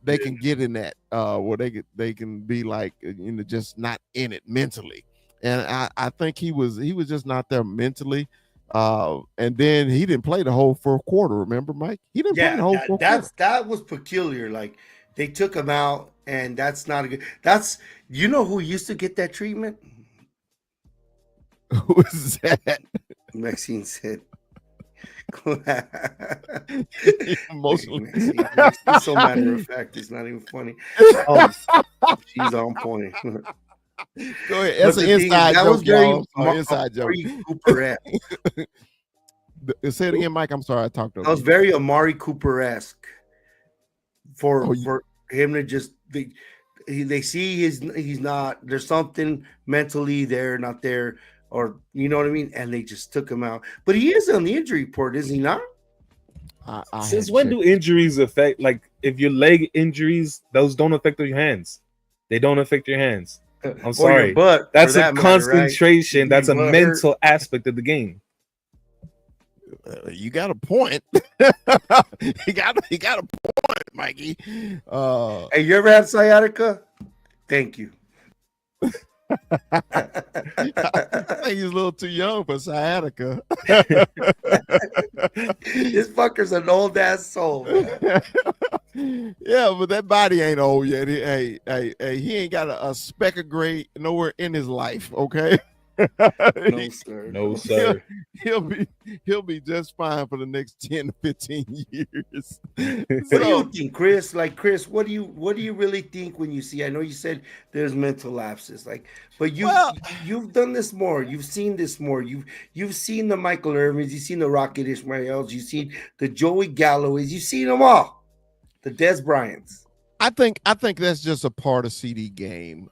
they can get in that where they can be like, you know, just not in it mentally. And I think he was just not there mentally. And then he didn't play the whole fourth quarter. Remember, Mike? He didn't play the whole fourth quarter. That was peculiar. Like they took him out, and that's not a good. That's you know who used to get that treatment? Who is that? Maxine said. Emotionally. Maxine's so matter of fact, it's not even funny. Oh, she's on point. Go ahead. That's an inside joke. Was very inside joke. Say it again, Mike. I'm sorry, I talked over. That was very Amari Cooper-esque for him to just they see he's not. There's something mentally there, not there. Or you know what I mean, and they just took him out. But he is on the injury report, is he not? Since when do injuries affect? Like, if your leg injuries, those don't affect your hands. They don't affect your hands. I'm sorry, but that's a concentration. Right? That's a mental aspect of the game. You got a point. he got a point, Mikey. Hey, you ever had sciatica? Thank you. I think he's a little too young for sciatica. This fucker's an old ass soul. Yeah, but that body ain't old yet. He ain't got a speck of gray nowhere in his life. Okay. No, sir. No, sir. He'll be just fine for the next 10 to 15 years. What do you think, Chris? Like, Chris, what do you really think when you see? I know you said there's mental lapses, like, but you've done this more. You've seen this more. You've seen the Michael Irvins, you've seen the Rocket Ismails, you've seen the Joey Galloways, you've seen them all. The Des Bryants. I think that's just a part of CD game.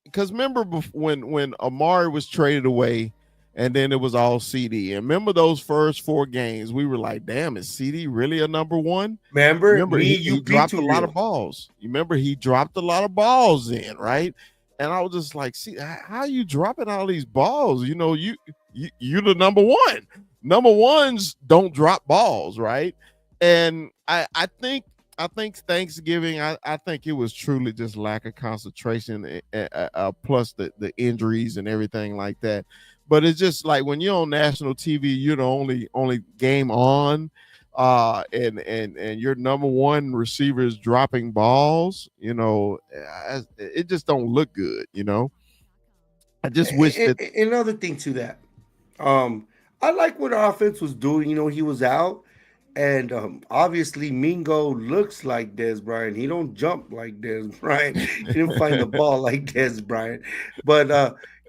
Because remember when Amari was traded away, and then it was all CD. And remember those first 4 games, we were like, "Damn, is CD really a number one?" Remember he dropped a lot of balls. You remember he dropped a lot of balls in, right? And I was just like, "See, how are you dropping all these balls? You know, you're the number one. Number ones don't drop balls, right?" And I think Thanksgiving, I think it was truly just lack of concentration, plus the injuries and everything like that. But it's just like when you're on national TV, you're the only game on, and your number one receiver is dropping balls. You know, it just don't look good. You know, I just wish that. Another thing to that, I like what our offense was doing. You know, he was out. And obviously Mingo looks like Des Bryant. He don't jump like Des Bryant. He didn't find the ball like Des Bryant. But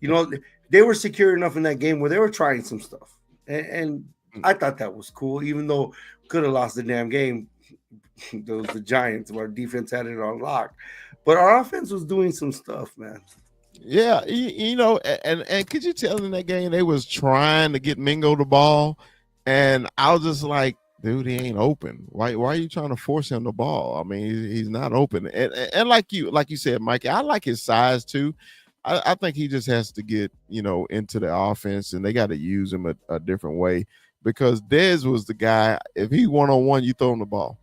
you know, they were secure enough in that game where they were trying some stuff. And I thought that was cool, even though could have lost the damn game. Those the Giants. Our defense had it on lock. But our offense was doing some stuff, man. Yeah, you know, and could you tell in that game they was trying to get Mingo the ball, and I was just like, dude, he ain't open. Why are you trying to force him the ball? I mean, he's not open. And like you said, Mikey, I like his size too. I think he just has to get, you know, into the offense, and they got to use him a different way, because Dez was the guy. If he 1-on-1, you throw him the ball.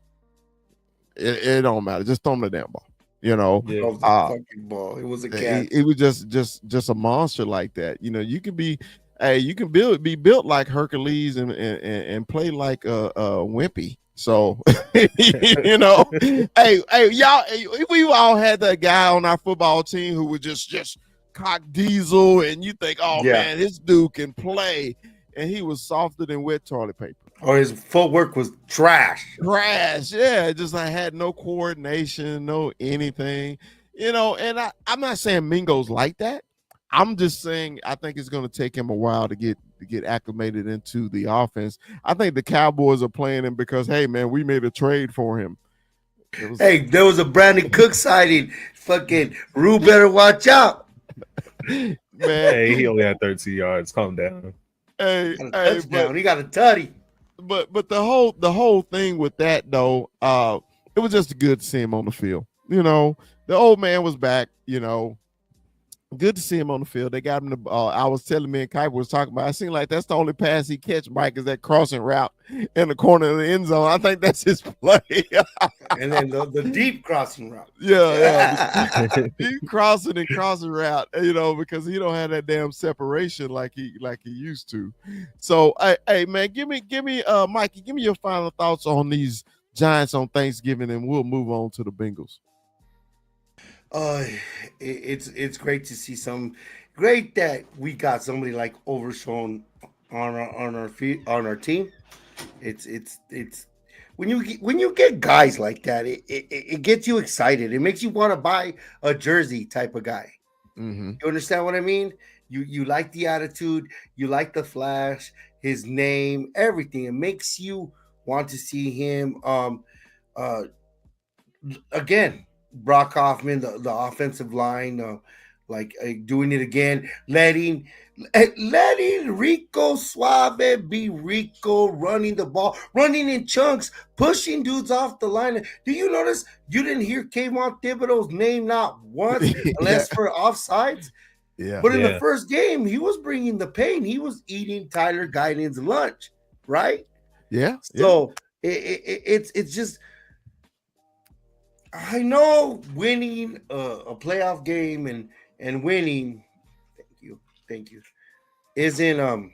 It don't matter. Just throw him the damn ball. You know, fucking ball. It was a cat. It was just a monster like that. You know, you can be. Hey, you can be built like Hercules and play like a wimpy So, you know, hey, y'all, we all had that guy on our football team who was just cock diesel, and you think, oh Yeah. man, this dude can play, and he was softer than wet toilet paper. Or his footwork was trash. Trash, yeah, just I had no coordination, no anything, you know. And I'm not saying Mingo's like that. I'm just saying I think it's going to take him a while to get acclimated into the offense. I think the Cowboys are playing him because, hey man, we made a trade for him. Hey, there was a Brandon Cook sighting. Fucking Rue better watch out. Man, Hey, he only had 13 yards. Calm down. Hey, He got a touchdown. He got a tutty. But the whole thing with that though, it was just good to see him on the field. You know, the old man was back. You know, good to see him on the field. They got him the. I was telling me and Kuiper was talking about. I seem like that's the only pass he catch, Mike, is that crossing route in the corner of the end zone. I think that's his play. And then the deep crossing route. Yeah. Deep crossing and crossing route. You know, because he don't have that damn separation like he used to. So, hey man, give me, Mikey, give me your final thoughts on these Giants on Thanksgiving, and we'll move on to the Bengals. It's great to see great that we got somebody like Overshown on our team. It's when you get guys like that, it gets you excited. It makes you want to buy a jersey type of guy. Mm-hmm. You understand what I mean? You like the attitude, you like the flash, his name, everything. It makes you want to see him. Again, Brock Hoffman, the offensive line, doing it again, letting Rico Suave be Rico, running the ball, running in chunks, pushing dudes off the line. Do you notice you didn't hear Kayvon Thibodeau's name not once, unless for offsides? Yeah. But in the first game, he was bringing the pain. He was eating Tyler Guyton's lunch, right? Yeah. So it's just. I know winning a playoff game and winning, thank you, isn't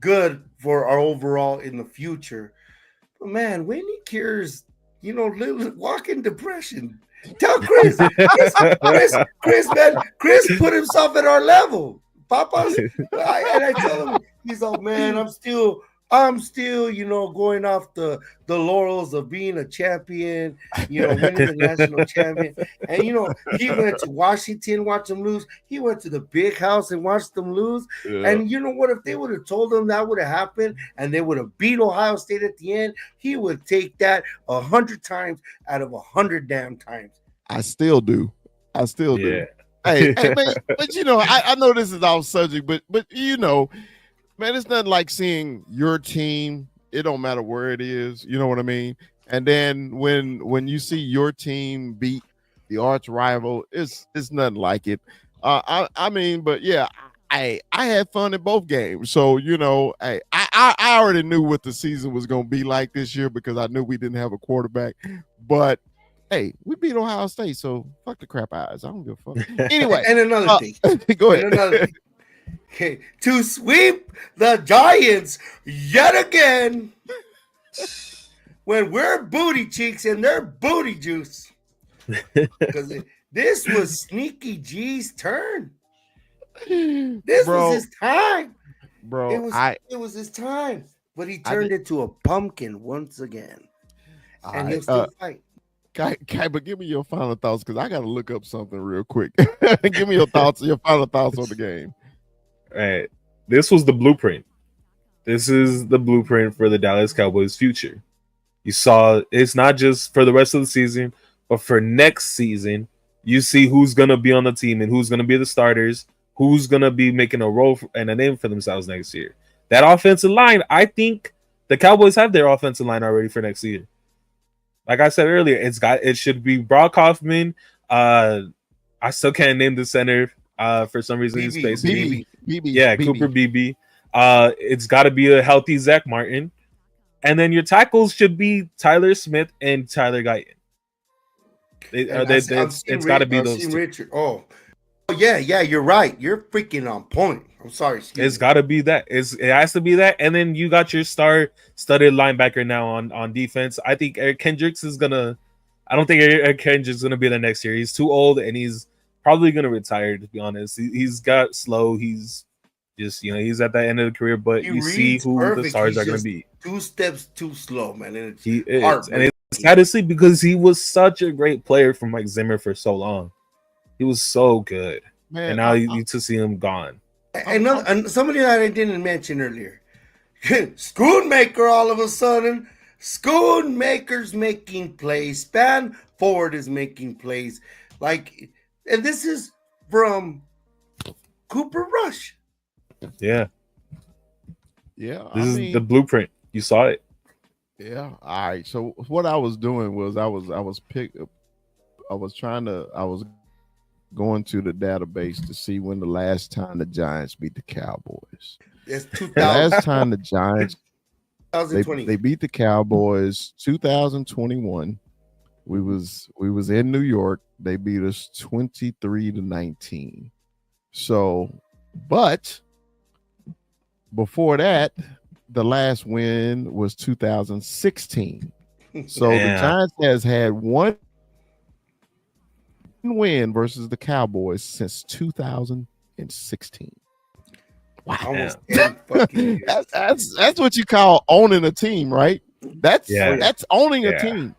good for our overall in the future. But man, winning cures, walking depression. Tell Chris, man, Chris put himself at our level. Papa's, and I tell him, he's like, man, I'm still, going off the laurels of being a champion, winning the national champion. And, he went to Washington, watched them lose. He went to the big house and watched them lose. Yeah. And you know what? If they would have told him that would have happened and they would have beat Ohio State at the end, he would take that 100 times out of 100 damn times. I still do. Do. Hey, man, but I know this is off subject, but man, it's nothing like seeing your team. It don't matter where it is. You know what I mean? And then when you see your team beat the arch rival, it's nothing like it. I mean, but yeah, I had fun in both games. So, I already knew what the season was going to be like this year because I knew we didn't have a quarterback. But, hey, we beat Ohio State, so fuck the crap eyes. I don't give a fuck. Anyway. And another thing. Go ahead. Okay, to sweep the Giants yet again when we're booty cheeks and they're booty juice. Because this was Sneaky G's turn. This was his time. Bro, it was his time. But he turned into a pumpkin once again. And he'll still fight. Kai, but give me your final thoughts because I got to look up something real quick. Give me your final thoughts on the game. All right. This was the blueprint. This is the blueprint for the Dallas Cowboys' future. You saw it's not just for the rest of the season, but for next season, you see who's going to be on the team and who's going to be the starters, who's going to be making a role and a name for themselves next year. That offensive line, I think the Cowboys have their offensive line already for next year. Like I said earlier, it should be Brock Hoffman. I still can't name the center. For some reason, his face. BB. Cooper Beebe. It's got to be a healthy Zach Martin, and then your tackles should be Tyler Smith and Tyler Guyton. It's got to be those two. Richard. Oh, yeah, you're right. You're freaking on point. I'm sorry. It's got to be that. It has to be that. And then you got your studded linebacker now on defense. I think Eric Kendricks is gonna. I don't think Eric Kendricks is gonna be the next year. He's too old, and he's probably gonna retire. To be honest, he's got slow. He's just he's at the end of the career. But He you see reads who perfect. the stars He's are gonna just be. 2 steps too slow, man. And it's He is, and heartbreaking. it's sad to see because he was such a great player for Mike Zimmer for so long. He was so good, Man, and now you to see him gone. And somebody that I didn't mention earlier, Schoonmaker. All of a sudden, Schoonmaker's making plays. Span Forward is making plays. And this is from Cooper Rush. Yeah, yeah. this is the blueprint. You saw it. Yeah. All right. So what I was doing was I was going to the database to see when the last time the Giants beat the Cowboys. It's The last time the Giants 2020. they beat the Cowboys 2021. We was in New York. They beat us 23-19. So, but before that, the last win was 2016. So the Giants has had one win versus the Cowboys since 2016. Wow. Almost 10 fucking years. That's what you call owning a team, right? That's owning a team.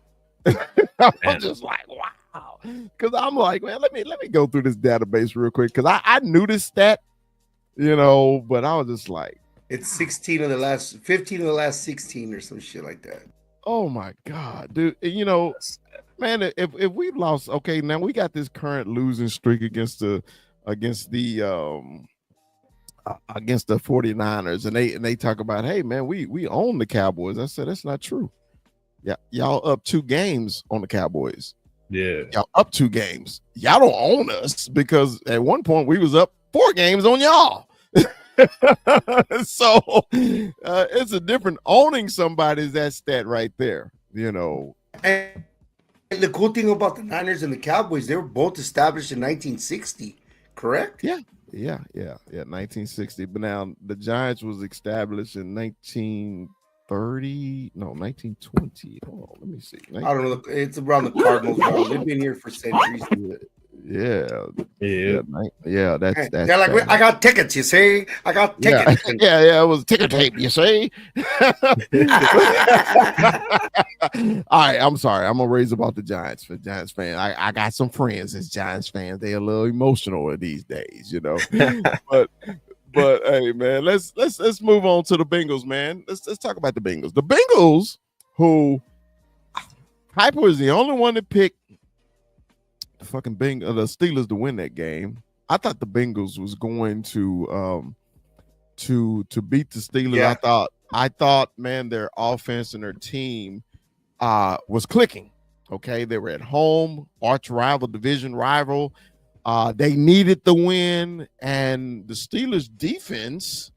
I'm just like, wow. Because I'm like, man, let me go through this database real quick. Because I knew this stat, but I was just like, it's 15 of the last 16 or some shit like that. oh my God, dude. Man, if we lost, okay, now we got this current losing streak against the 49ers, and they talk about, hey man, we own the Cowboys. I said that's not true. Yeah, y'all up 2 games on the Cowboys. Yeah, Y'all up 2 games. Y'all don't own us because at one point we was up 4 games on y'all. So it's a different owning somebody is that stat right there. And the cool thing about the Niners and the Cowboys, they were both established in 1960, correct? Yeah. 1960. But now the Giants was established in 1920. Hold on, let me see. I don't know. It's around the Cardinals. They've been here for centuries. Yeah. That's they're like, I got tickets. You see, I got tickets. Yeah. It was ticker tape. You see. All right, I'm sorry. I'm gonna raise about the Giants for Giants fan. I got some friends as Giants fans. They're a little emotional these days, but hey, man, let's move on to the Bengals, man. Let's talk about the Bengals. The Bengals, who Piper is the only one that picked the fucking the Steelers to win that game. I thought the Bengals was going to beat the Steelers. Yeah. I thought, man, their offense and their team was clicking. Okay, they were at home, arch rival, division rival. They needed the win, and the Steelers defense,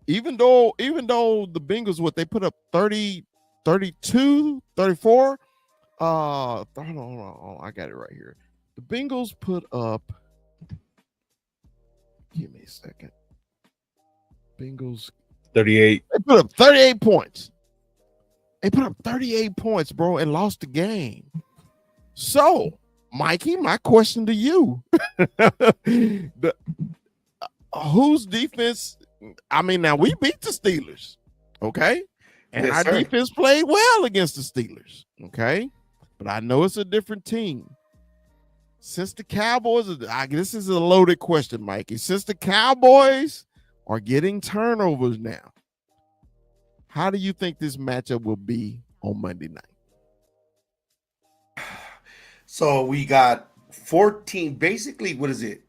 even though the Bengals, they put up 30, 32, 34. Hold on, I got it right here. The Bengals put up, give me a second. Bengals 38. They put up 38 points. They put up 38 points, bro, and lost the game. So, Mikey, my question to you: whose defense? I mean, now we beat the Steelers, okay, and Yes, our sir. defense played well against the Steelers, okay. But I know it's a different team. Since the Cowboys, this is a loaded question, Mikey. Since the Cowboys are getting turnovers now, how do you think this matchup will be on Monday night? So we got 14, basically, what is it?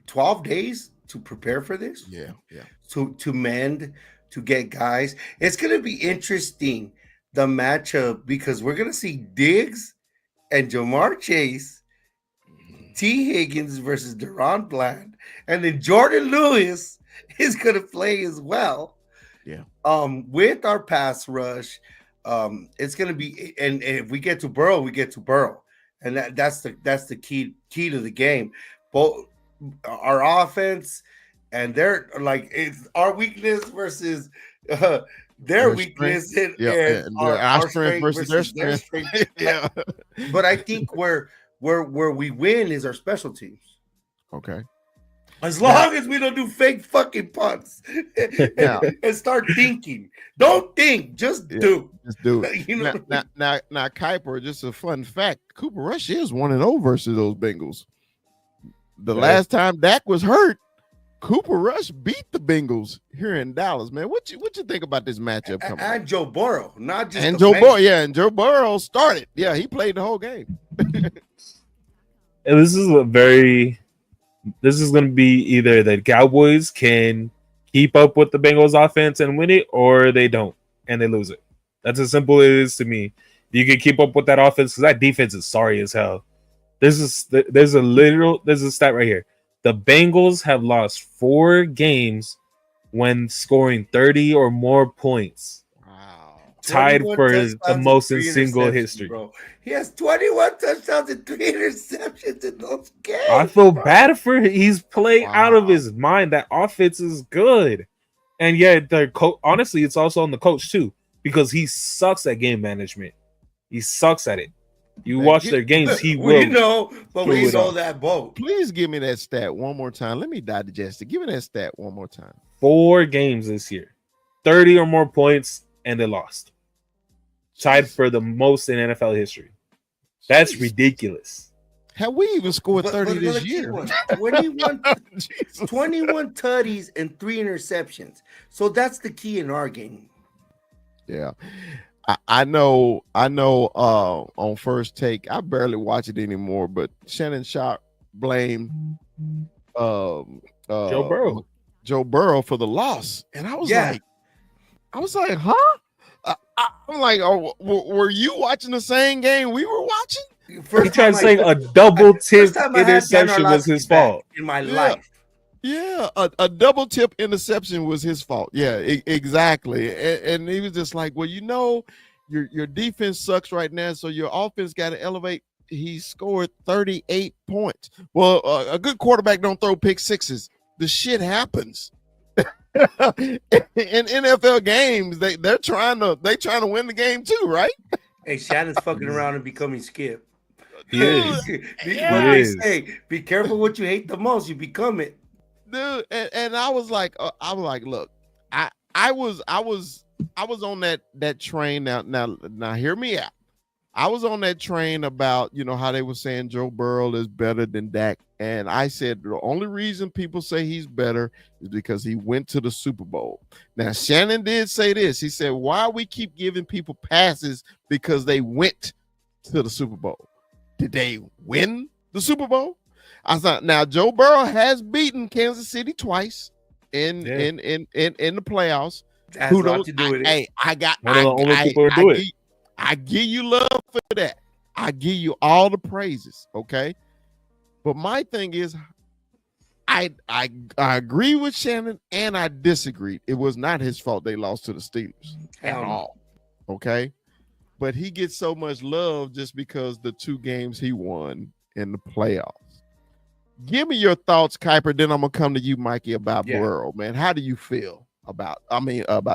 12 days to prepare for this? Yeah. To mend, to get guys. It's going to be interesting, the matchup, because we're going to see Diggs and Jamar Chase, T. Higgins versus Deron Bland, and then Jordan Lewis is going to play as well. Yeah. With our pass rush, it's going to be, and if we get to Burrow, we get to Burrow, and that's the key to the game. Both our offense and they're like it's our weakness versus their weakness, and, and our our strength strength versus their versus their strength. strength. Yeah. But I think where we win is our special teams. Okay. As long as we don't do fake fucking punts Now, and start thinking. Don't think, just do. Just do it. You know? Now, Kuiper, just a fun fact. Cooper Rush is 1-0 versus those Bengals. The last time Dak was hurt, Cooper Rush beat the Bengals here in Dallas. Man, what you think about this matchup coming? And Joe Burrow, not just and Joe Burrow, and Joe Burrow started. Yeah, he played the whole game. And this is going to be either the Cowboys can keep up with the Bengals offense and win it, or they don't and they lose it. That's as simple as it is to me. You can keep up with that offense because that defense is sorry as hell. There's a stat right here. The Bengals have lost 4 games when scoring 30 or more points. Wow. Tied for the most in single history. Bro. He has 21 touchdowns and 3 interceptions in those games. I feel bad for him. He's playing out of his mind. That offense is good. And yet, honestly, it's also on the coach, too, because he sucks at game management. He sucks at it. You watch their games, he will. We know, but we know that boat. Please give me that stat one more time. Let me digest it. Give me that stat one more time. 4 games this year, 30 or more points, and they lost. Tied for the most in NFL history. That's ridiculous. Have we even scored 30 this year? 21 tutties and 3 interceptions. So that's the key in our game. Yeah. I know on First Take, I barely watch it anymore, but Shannon Sharp blamed Joe Burrow for the loss. And I was like, huh? I'm like, oh, were you watching the same game we were watching? He tried to say a double tip interception was his fault in my life. Yeah, a double tip interception was his fault. Yeah, exactly. And he was just like, well, your defense sucks right now, so your offense got to elevate. He scored 38 points. Well, a good quarterback don't throw pick sixes. The shit happens. In NFL games, they're trying to win the game too, right? Hey, Shannon's fucking around and becoming Skip. He is. Say, be careful what you hate the most. You become it. Dude, and I was like, look, I was on that train. Now hear me out. I was on that train about how they were saying Joe Burrow is better than Dak, and I said the only reason people say he's better is because he went to the Super Bowl. Now Shannon did say this. He said, "Why we keep giving people passes because they went to the Super Bowl? Did they win the Super Bowl?" I thought, now Joe Burrow has beaten Kansas City twice in the playoffs. That's what to do with it. Hey, I give you love for that. I give you all the praises, okay? But my thing is, I agree with Shannon and I disagree. It was not his fault they lost to the Steelers at all, okay? But he gets so much love just because the 2 games he won in the playoffs. Give me your thoughts, Kuiper. Then I'm gonna come to you, Mikey, about Burrow, man. How do you feel about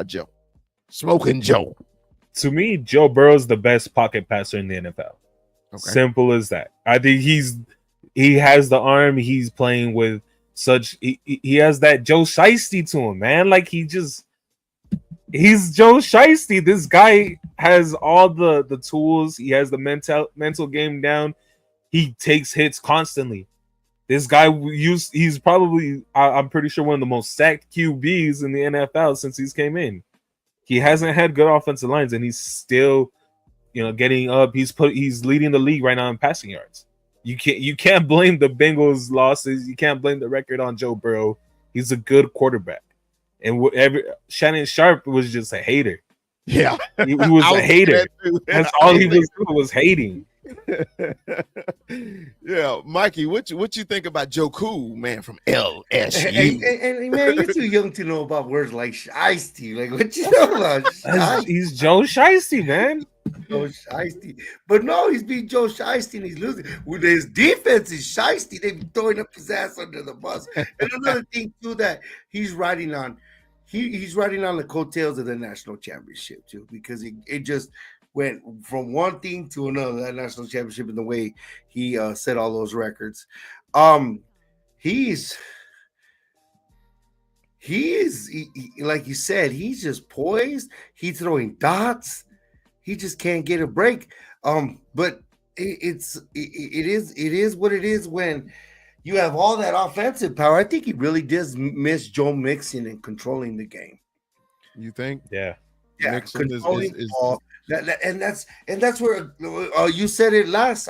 Joe? Smoking Joe. To me, Joe Burrow's the best pocket passer in the NFL. Okay. Simple as that. I think he has the arm. He's playing with he has that Joe Shiesty to him, man. Like he's Joe Shiesty. This guy has all the tools. He has the mental game down. He takes hits constantly. This guy he's probably, I'm pretty sure, one of the most sacked QBs in the NFL since he's came in. He hasn't had good offensive lines, and he's still, getting up. He's leading the league right now in passing yards. You can't blame the Bengals' losses. You can't blame the record on Joe Burrow. He's a good quarterback, and Shannon Sharp was just a hater. Yeah, he was a hater. That's all he was doing was hating. Yeah, Mikey, what you think about Joe Cool, man, from LSU? And man, you're too young to know about words like shiesty. Like, what you know about shiesty? He's Joe Shiesty, man. Joe Shiesty. But no, he's beating Joe Shiesty and he's losing. With his defense is Shiesty. They be throwing up his ass under the bus. And another thing too that he's riding on, he's riding on the coattails of the national championship too, because it just went from one thing to another, that national championship, and the way he set all those records. He's like you said, he's just poised. He's throwing dots. He just can't get a break. But it is what it is when you have all that offensive power. I think he really does miss Joe Mixon and controlling the game. You think? Yeah. Yeah, Mixon controlling ball. And that's where you said it last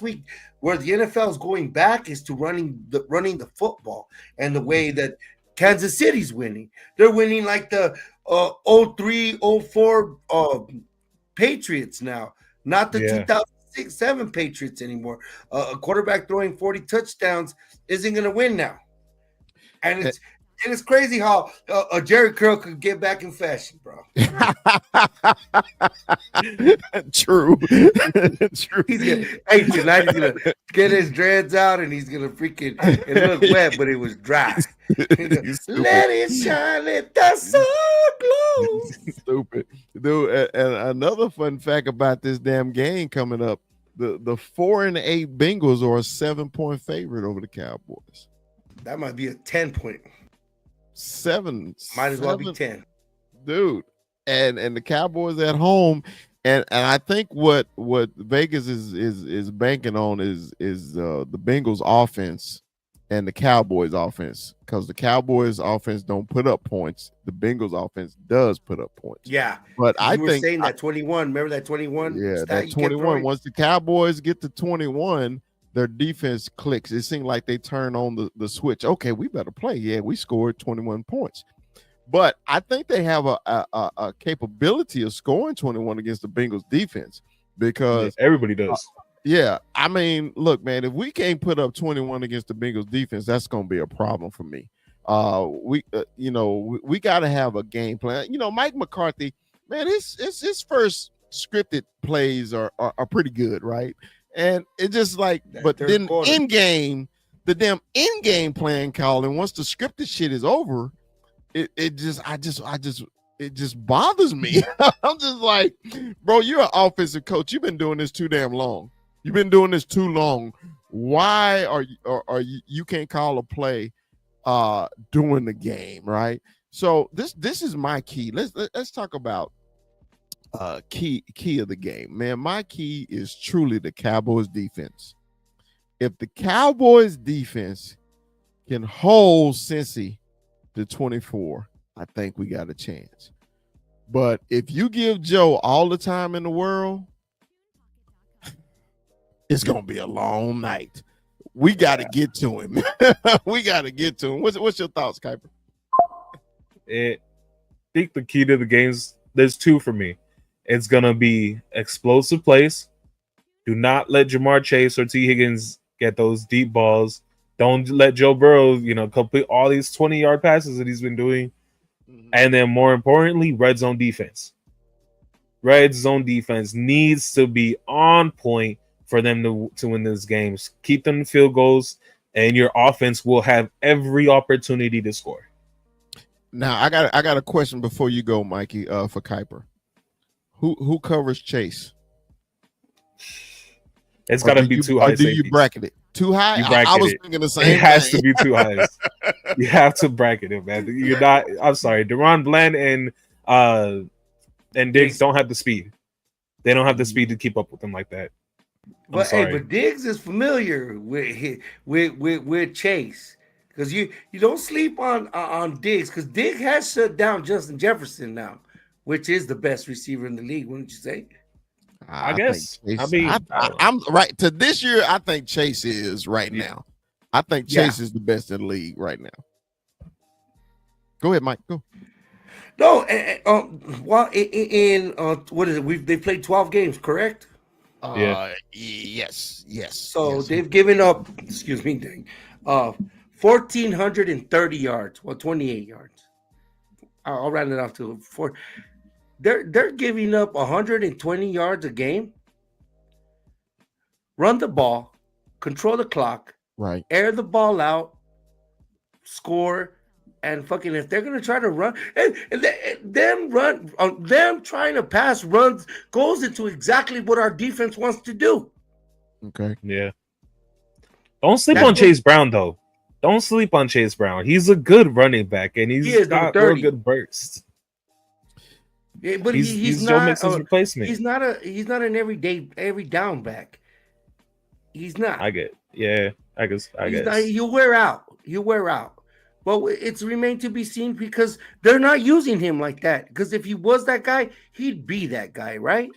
week, where the NFL is going back is to running the football, and the way that Kansas City's winning. They're winning like the 03-04 Patriots now, not the 2006-07 Patriots anymore. A quarterback throwing 40 touchdowns isn't going to win now. And it's crazy how a Jerry Curl could get back in fashion, bro. True. True. Tonight he's gonna get his dreads out and he's gonna freaking. It looked wet, but it was dry. Let it shine, let the sun glow. Stupid, dude. And another fun fact about this damn game coming up: the 4-8 Bengals are a 7-point favorite over the Cowboys. That might be a 10-point. 7 might as well be 10, dude. And the Cowboys at home, and I think what Vegas is banking on is the Bengals offense and the Cowboys offense, because the Cowboys offense don't put up points, the Bengals offense does put up points. Yeah, but I think were saying that 21. Remember that 21? Yeah, that 21. Once the Cowboys get to 21. Their defense clicks. It seemed like they turn on the switch. Okay, we better play. Yeah, we scored 21 points. But I think they have a capability of scoring 21 against the Bengals defense, because everybody does. Yeah, I mean, look, man, if we can't put up 21 against the Bengals defense, that's going to be a problem for me. We got to have a game plan. Mike McCarthy, man, his first scripted plays are pretty good, right? And it just like, but then the damn in-game plan calling, once the scripted shit is over, it just bothers me. I'm just like, bro, you're an offensive coach. You've been doing this too damn long. You've been doing this too long. Why are you can't call a play during the game, right? So this is my key. Let's talk about key of the game, man. My key is truly the Cowboys defense. If the Cowboys defense can hold Cincy to 24, I think we got a chance. But if you give Joe all the time in the world, it's gonna be a long night. We got to get to him. We got to get to him. What's your thoughts, Kuiper? I think the key to the games, there's two for me. It's going to be explosive plays. Do not let Jamar Chase or T. Higgins get those deep balls. Don't let Joe Burrow, complete all these 20-yard passes that he's been doing. Mm-hmm. And then more importantly, red zone defense. Red zone defense needs to be on point for them to win these games. Keep them in field goals, and your offense will have every opportunity to score. Now, I got a question before you go, Mikey, for Kuiper. Who covers Chase? It's got to be too high. Or do you bracket it? Too high? I was thinking the same. It has to be too high. You have to bracket it, man. You're not. I'm sorry. Deron Bland and Diggs don't have the speed. They don't have the speed to keep up with them like that. But Diggs is familiar with Chase, because you don't sleep on Diggs, because Diggs has shut down Justin Jefferson now, which is the best receiver in the league, wouldn't you say? I guess. I'm right to this year. I think Chase is right now. I think Chase is the best in the league right now. Go ahead, Mike. Go. No, what is it? They played 12 games, correct? Yes. So they've given up. Excuse me, 1,430 yards. Well, 28 yards. I'll round it off to 4. they're giving up 120 yards a game. Run the ball, control the clock, Right. air the ball out, score, and fucking if they're gonna try to run them trying to pass runs goes into exactly what our defense wants to do. Okay. Yeah. Don't sleep That's on what- Chase Brown though. Don't sleep on Chase Brown. He's a good running back, and He he's is got number real 30. good burst. Yeah, but He's Joe not Mixon's replacement. he's not an every down back. He's not. I get. Yeah, I guess. You wear out. But it's remained to be seen because they're not using him like that. Because if he was that guy, he'd be that guy, right?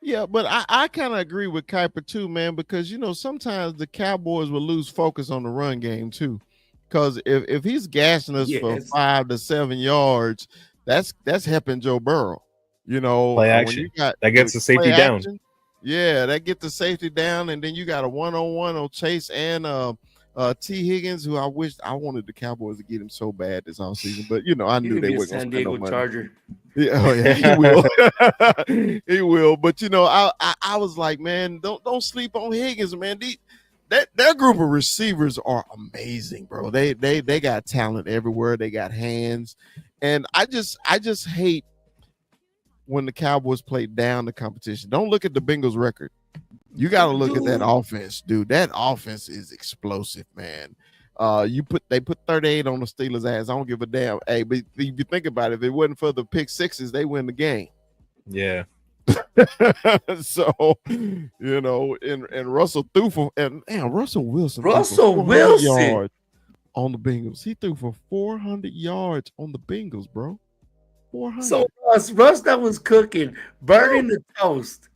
Yeah, but I kind of agree with Kuiper too, man, because sometimes the Cowboys will lose focus on the run game too. Because if he's gassing us for Yes. 5 to 7 yards, that's helping Joe Burrow. Play when action. you got That gets the safety play down. action, yeah, that gets the safety down, and then you got a 1-on-1 on Chase and T. Higgins, who I wanted the Cowboys to get him so bad this offseason, but I He's knew gonna they be a weren't going to San spend no Diego money. Charger. Yeah, oh yeah, he will. He will. But I was like, man, don't sleep on Higgins, man. That group of receivers are amazing, bro. They got talent everywhere. They got hands, and I just hate when the Cowboys play down the competition. Don't look at the Bengals record. You got to look at that offense, dude. That offense is explosive, man. They put 38 on the Steelers' ass. I don't give a damn. Hey, but if you think about it, if it wasn't for the pick sixes, they win the game. Yeah. So, and Russell threw for Russell Wilson. Russell threw for 400 Wilson. yards on the Bengals. He threw for 400 yards on the Bengals, bro. 400. So Russ that was cooking, burning the toast.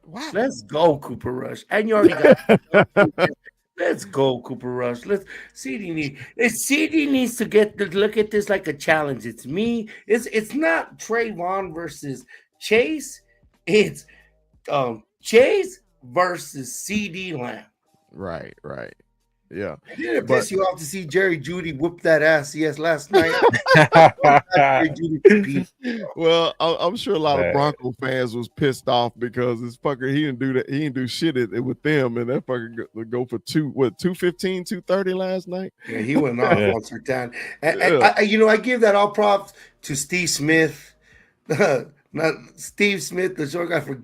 Wow. Let's go, Cooper Rush. And you already got let's go, Cooper Rush. CD needs to look at this like a challenge. It's me. It's not Trayvon versus Chase. It's Chase versus CD Lamb. Right. Yeah. Did it piss you off to see Jerry Jeudy whoop that ass? Yes, last night. Jerry Jeudy beat. Well, I'm sure a lot of Bronco fans was pissed off because this fucker he didn't do that. He didn't do shit with them, and that fucker go for 215, 230 last night. Yeah, he went off on Sertan. And I give that all props to Steve Smith. Not Steve Smith, the short guy, for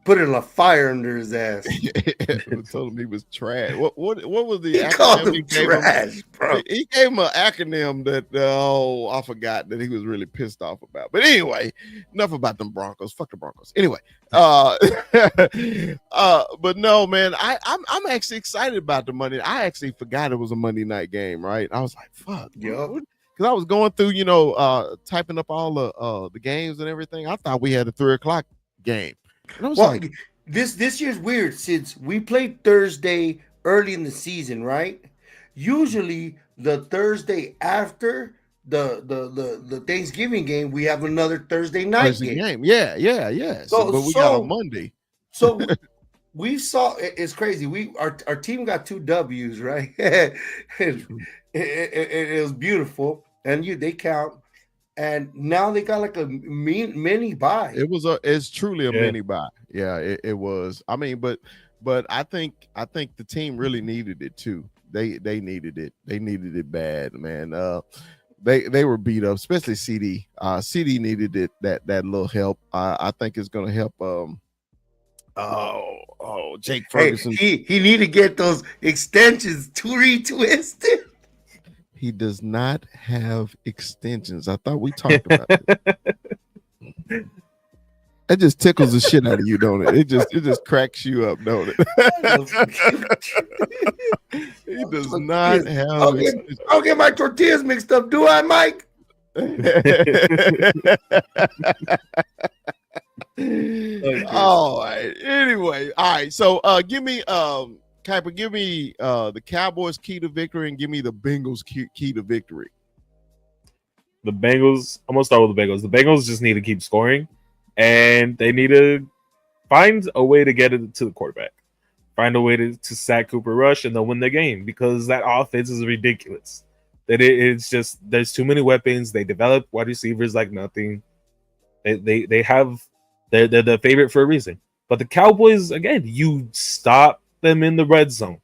putting a fire under his ass. Told him he was trash. What was the he called him trash, bro? He gave him an acronym that I forgot that he was really pissed off about. But anyway, enough about them Broncos. Fuck the Broncos. Anyway, but no, man, I'm actually excited about the Monday. I actually forgot it was a Monday night game, right? I was like, fuck, yeah. Because I was going through, typing up all the games and everything. I thought we had a 3:00 game. And I was like, this year's weird since we played Thursday early in the season, right? Usually the Thursday after the Thanksgiving game, we have another Thursday night game. Yeah. But we got a Monday. So we saw it's crazy. Our team got 2 W's, right? It was beautiful, and they count. And now they got like a mini bye. It's truly a mini bye. Yeah, it was. I mean, but I think the team really needed it too. They needed it. They needed it bad, man. They were beat up, especially CD. CD needed it that little help. I think it's gonna help. Jake Ferguson. Hey, he need to get those extensions retwisted. He does not have extensions. I thought we talked about it. That just tickles the shit out of you, don't it? It just cracks you up, don't it? He does not have extensions. I'll get my tortillas mixed up, do I, Mike? All right. Anyway, all right. So give me Kuiper, give me the Cowboys key to victory and give me the Bengals key to victory. The Bengals, I'm going to start with the Bengals. The Bengals just need to keep scoring, and they need to find a way to get it to the quarterback. Find a way to sack Cooper Rush, and they'll win the game because that offense is ridiculous. That it's just, there's too many weapons. They develop wide receivers like nothing. They have they're the favorite for a reason. But the Cowboys, again, you stop them in the red zone.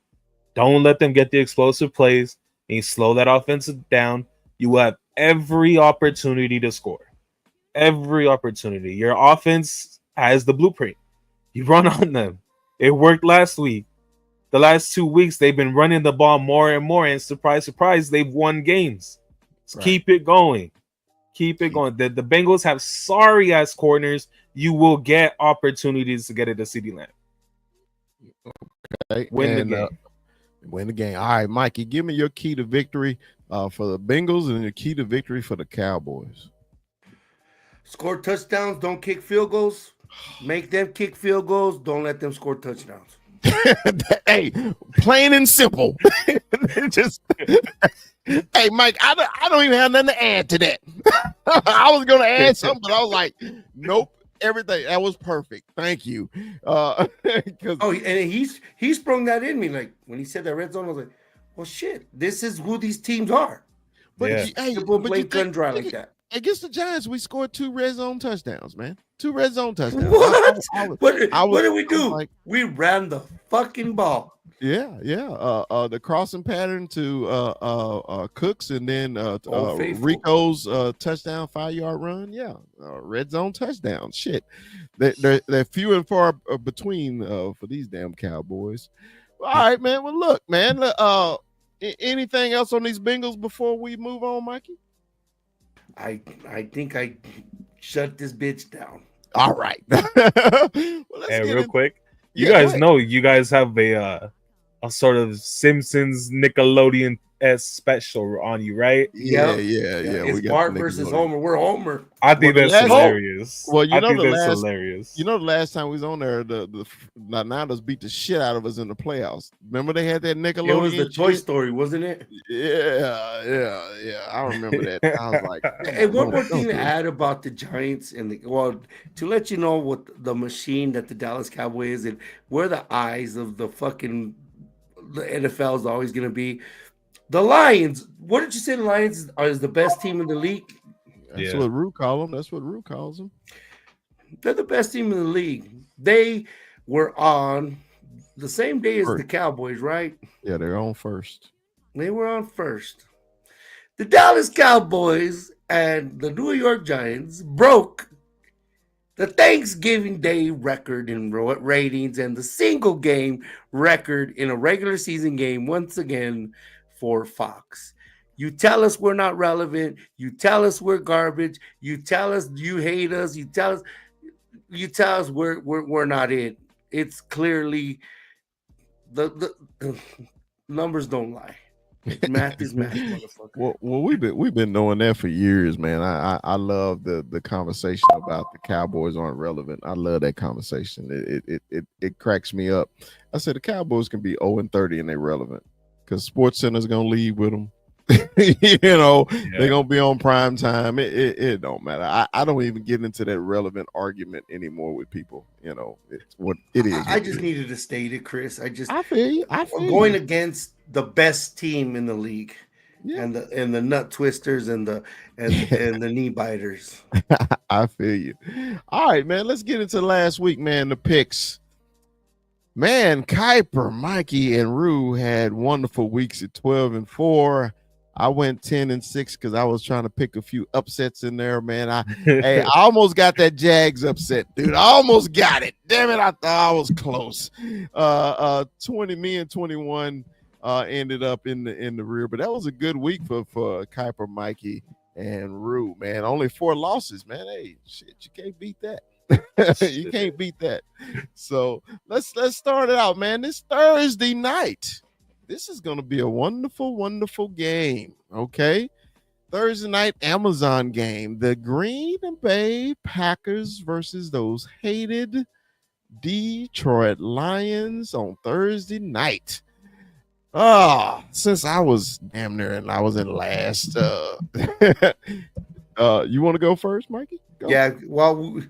Don't let them get the explosive plays, and you slow that offensive down. You will have every opportunity to score. Every opportunity. Your offense has the blueprint. You run on them. It worked last week. The last 2 weeks, they've been running the ball more and more, and surprise, surprise, they've won games. Right. Keep it going. Keep it going. The Bengals have sorry ass corners. You will get opportunities to get it to CeeDee Lamb. Okay. Win the game. Win the game. All right, Mikey, give me your key to victory for the Bengals and your key to victory for the Cowboys. Score touchdowns, don't kick field goals. Make them kick field goals. Don't let them score touchdowns. Hey, plain and simple. Just hey, Mike, I don't even have nothing to add to that. I was going to add something, but I was like, nope. Everything that was perfect. Thank you. And he sprung that in me. Like when he said that red zone, I was like, well, shit, this is who these teams are. But Yeah. hey, Simple but play you gun think, dry like that. against the Giants, we scored 2 red zone touchdowns, man. 2 red zone touchdowns. What? What what did we do? We ran the fucking ball. Yeah. The crossing pattern to Cooks and then Rico's touchdown 5-yard run. Yeah, red zone touchdown. Shit, they're few and far between for these damn Cowboys. All right, man. Well, look, man. Anything else on these Bengals before we move on, Mikey? I think I shut this bitch down. All right. Well, Hey, real quick, you guys know you guys have a sort of Simpsons Nickelodeon special on you, right? Yeah. It's Bart versus Homer. We're Homer. I think that's hilarious. Well, you know that's hilarious. You know, the last time we was on there, the Niners beat the shit out of us in the playoffs. Remember they had that Nickelodeon. It was the Toy Story, wasn't it? Yeah. I remember that. I was like, hey, one more thing to add about the Giants and to let you know what the machine that the Dallas Cowboys is and where the eyes of the NFL is always going to be. The Lions. What did you say? The Lions is the best team in the league. That's what Rue calls them. That's what Rue calls them. They're the best team in the league. They were on the same day as the Cowboys, right? Yeah, they're on first. They were on first. The Dallas Cowboys and the New York Giants broke the Thanksgiving Day record in ratings and the single game record in a regular season game once again for Fox. You tell us we're not relevant. You tell us we're garbage. You tell us you hate us. You tell us we're not it. It's clearly the numbers don't lie. Math is math, motherfucker. Well, we've been knowing that for years, man. I love the conversation about the Cowboys aren't relevant. I love that conversation. It cracks me up. I said the Cowboys can be 0-30 and they're relevant because Sports Center's gonna leave with them. They're gonna be on prime time. It don't matter. I don't even get into that relevant argument anymore with people. It's what it is. I just needed to state it, Chris. I feel you. Going against the best team in the league, and the nut twisters and the knee biters. I feel you. All right, man. Let's get into last week, man. The picks. Man, Kuiper, Mikey, and Rue had wonderful weeks at 12-4. I went 10-6 because I was trying to pick a few upsets in there, man. I almost got that Jags upset, dude. I almost got it. Damn it, I thought I was close. 21 ended up in the rear, but that was a good week for Kuiper, Mikey, and Rue, man. Only 4 losses, man. Hey, shit, you can't beat that. You can't beat that. So let's start it out, man. This Thursday night. This is going to be a wonderful, wonderful game, okay? Thursday night Amazon game. The Green Bay Packers versus those hated Detroit Lions on Thursday night. Since I was damn near and I was in last. You want to go first, Mikey? Go. Yeah, well,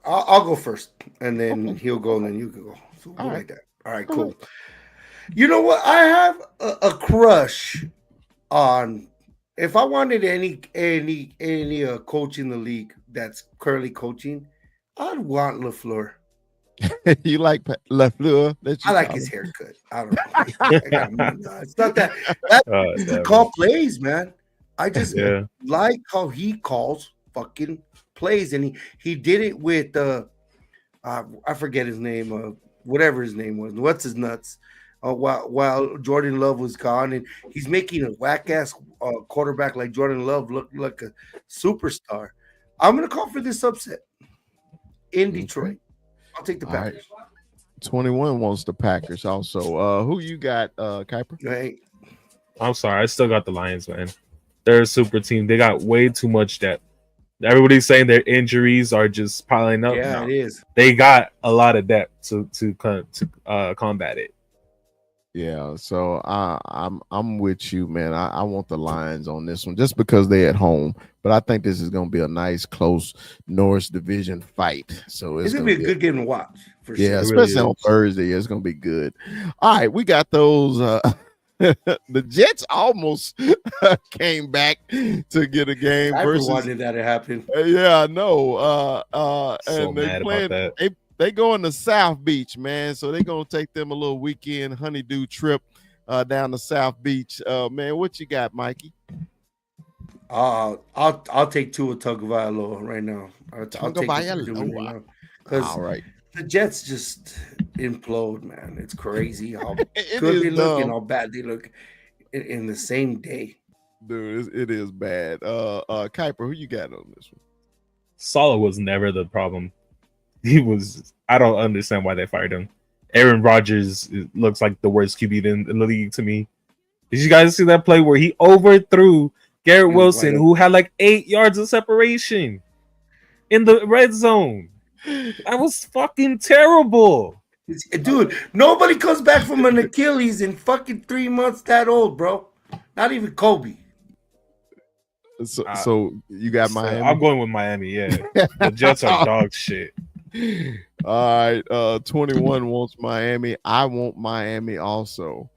I'll go first, and then he'll go, and then you can go. So we'll like that. All right, cool. You know what? I have a crush on if I wanted any coach in the league that's currently coaching, I'd want LaFleur. You like LaFleur? That I you like call his him? haircut. I don't know. I got it's not that. That doesn't Damn. call plays, man. I just Yeah. like how he calls fucking plays, and he did it with I forget his name, whatever his name was. What's his nuts? While Jordan Love was gone, and he's making a whack ass quarterback like Jordan Love look like a superstar. I'm gonna call for this upset in Detroit. I'll take the All right. Packers. 21 wants the Packers also. Who you got, Kuiper? Right. I'm sorry, I still got the Lions, man. They're a super team. They got way too much depth. Everybody's saying their injuries are just piling up. Yeah, No. it is. They got a lot of depth to combat it. Yeah, so I'm with you, man. I want the Lions on this one just because they're at home, but I think this is going to be a nice, close Norris division fight. So It's gonna be a good game to watch for yeah, sure. especially really on is. Thursday. It's going to be good. All right, we got those. The Jets almost came back to get a game I versus. wanted that to happen. Yeah, I know. So And they mad playing. about that. They going to South Beach, man. So they're gonna take them a little weekend honeydew trip down to South Beach. Man, what you got, Mikey? I'll take Tua Tagovailoa right now. I'll take what they're doing right now because All right, the Jets just implode, man. It's crazy how it good is they look and dumb, how bad they look in the same day. dude. It is bad. Kuiper, who you got on this one? Salah was never the problem. He was. I don't understand why they fired him. Aaron Rodgers looks like the worst QB in the league to me. Did you guys see that play where he overthrew Garrett He was Wilson, wide who had like 8 yards of separation in the red zone? That was fucking terrible. Dude, nobody comes back from an Achilles in fucking 3 months that old, bro. Not even Kobe. So you got So Miami. I'm going with Miami. Yeah, the Jets are dog shit. All right, 21 wants Miami. I want Miami also.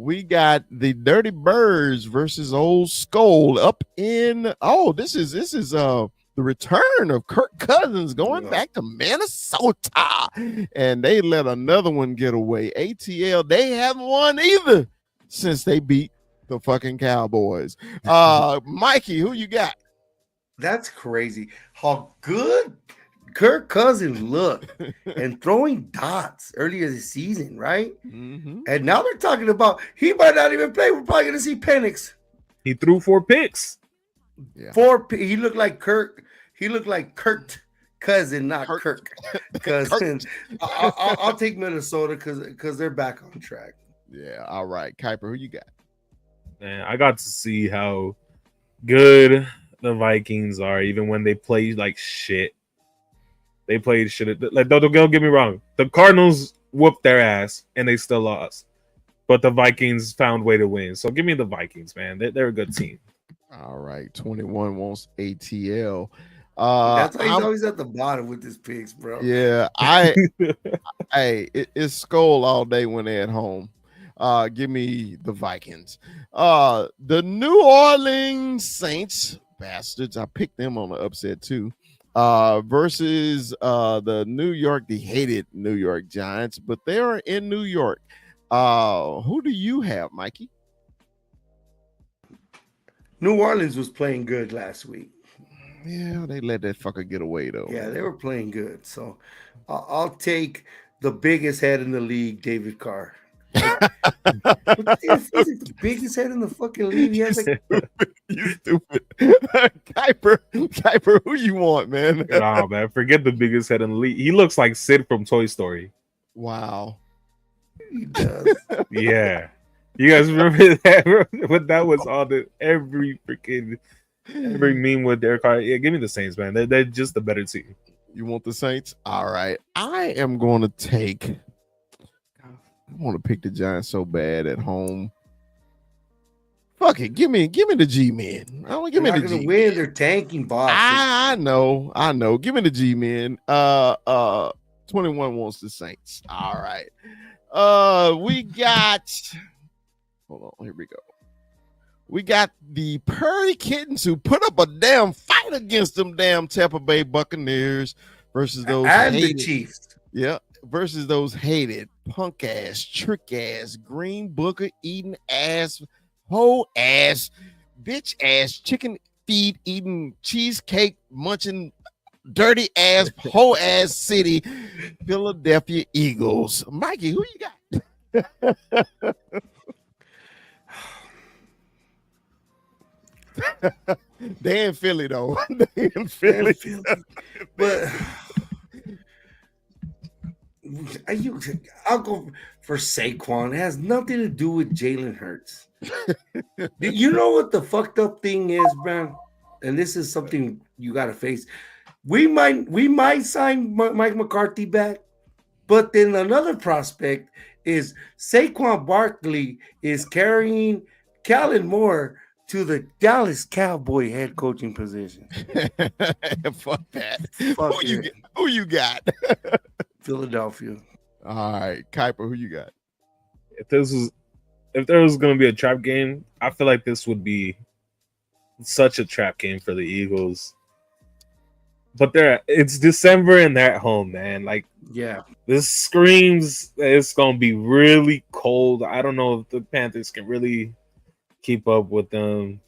We got the Dirty Birds versus Old Skull up in. Oh, this is the return of Kirk Cousins going back to Minnesota, and they let another one get away. ATL, they haven't won either since they beat the fucking Cowboys. Mikey, who you got? That's crazy. How good Kirk Cousins looked and throwing dots earlier this season, right? Mm-hmm. And now they're talking about he might not even play. We're probably going to see Penix. He threw 4 picks. Yeah. He looked like Kirk. He looked like Kurt Cousin, not Kirk Cousin. I'll take Minnesota because they're back on track. Yeah. All right, Kuiper, who you got? Man, I got to see how good the Vikings are, even when they play like shit. They played shit. Like, don't get me wrong. The Cardinals whooped their ass and they still lost, but the Vikings found a way to win. So give me the Vikings, man. They're a good team. All right, 21 wants ATL. That's why he's always at the bottom with his picks, bro. Yeah, it's Skull all day when they're at home. Give me the Vikings. The New Orleans Saints, bastards. I picked them on the upset too. Versus the hated New York Giants, but they are in New York. Who do you have, Mikey? New Orleans was playing good last week. Yeah, they let that fucker get away though. Yeah, they were playing good. So I'll take the biggest head in the league, David Carr. He's the biggest head in the fucking league. He has like You stupid. Kuiper, who you want, man? Nah, man, forget the biggest head in the league. He looks like Sid from Toy Story. Wow. he does. Yeah, you guys remember that? When that was all every meme with Derek Carr. Yeah, give me the Saints, man. They're just the better team. You want the Saints? All right. I am going to take. I want to pick the Giants so bad at home. Fuck it. Give me the G-men. I want to give me the G-men. Win. They're tanking, boss. I know. Give me the G-men. 21 wants the Saints. All right. We got. Hold on. Here we go. We got the Prairie Kittens who put up a damn fight against them damn Tampa Bay Buccaneers versus those and the hated, Chiefs. yeah, versus those hated punk ass, trick ass, green booker eating ass, hoe ass, bitch ass, chicken feed eating, cheesecake munching, dirty ass, hoe ass city, Philadelphia Eagles. Mikey, who you got? They in Philly though. They in Philly. But I'll go for Saquon. It has nothing to do with Jalen Hurts. You know what the fucked up thing is, man? And this is something you got to face. We might sign Mike McCarthy back, but then another prospect is Saquon Barkley is carrying Kellen Moore to the Dallas Cowboy head coaching position. Fuck that. Fuck who you got? Philadelphia. All right, Kuiper, who you got? If there was going to be a trap game, I feel like this would be such a trap game for the Eagles. But it's December and they're at home, man. Like, yeah, this screams it's going to be really cold. I don't know if the Panthers can really keep up with them.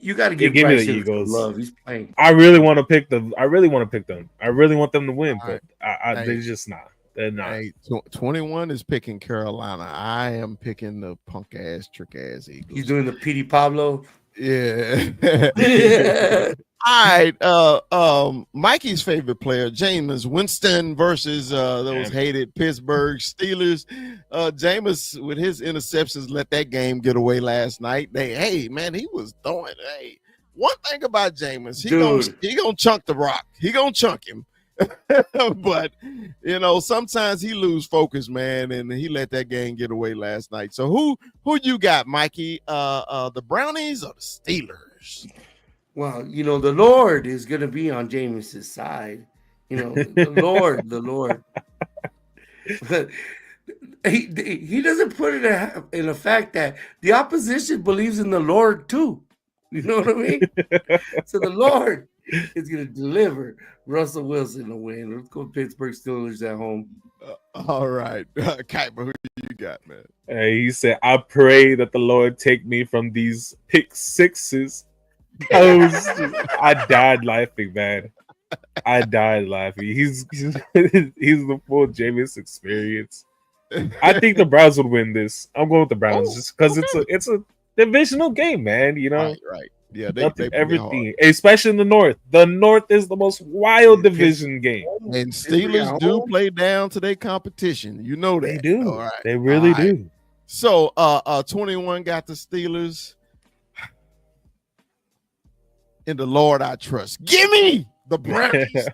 You got to give me the Eagles love. He's playing. I really want to pick them. I really want them to win, but they're just not. They're not. Hey, 21 is picking Carolina. I am picking the punk ass, trick ass Eagles. He's doing the Petey Pablo. Yeah. All right. Mikey's favorite player, Jameis Winston versus those hated Pittsburgh Steelers. Jameis, with his interceptions, let that game get away last night. He was throwing. Hey, one thing about Jameis, he gonna chunk the rock. He gonna chunk him. But sometimes he lose focus, man, and he let that game get away last night. So who you got, Mikey? The Brownies or the Steelers? Well, the Lord is going to be on Jameis's side. The Lord. But he doesn't put it in the fact that the opposition believes in the Lord too. You know what I mean? So the Lord is going to deliver Russell Wilson a win. Let's go Pittsburgh Steelers at home. All right. Kuiper, who you got, man? He said, I pray that the Lord take me from these pick sixes. I died laughing, man. I died laughing. He's the full Jameis experience. I think the Browns would win this. I'm going with the Browns just because it's a divisional game, man. Right. Yeah, they everything, especially in the North. The North is the most wild division game, and Steelers do play down to their competition. You know that they do. All right. They really do. So, 21 got the Steelers. In the Lord I trust. Give me the Brownies.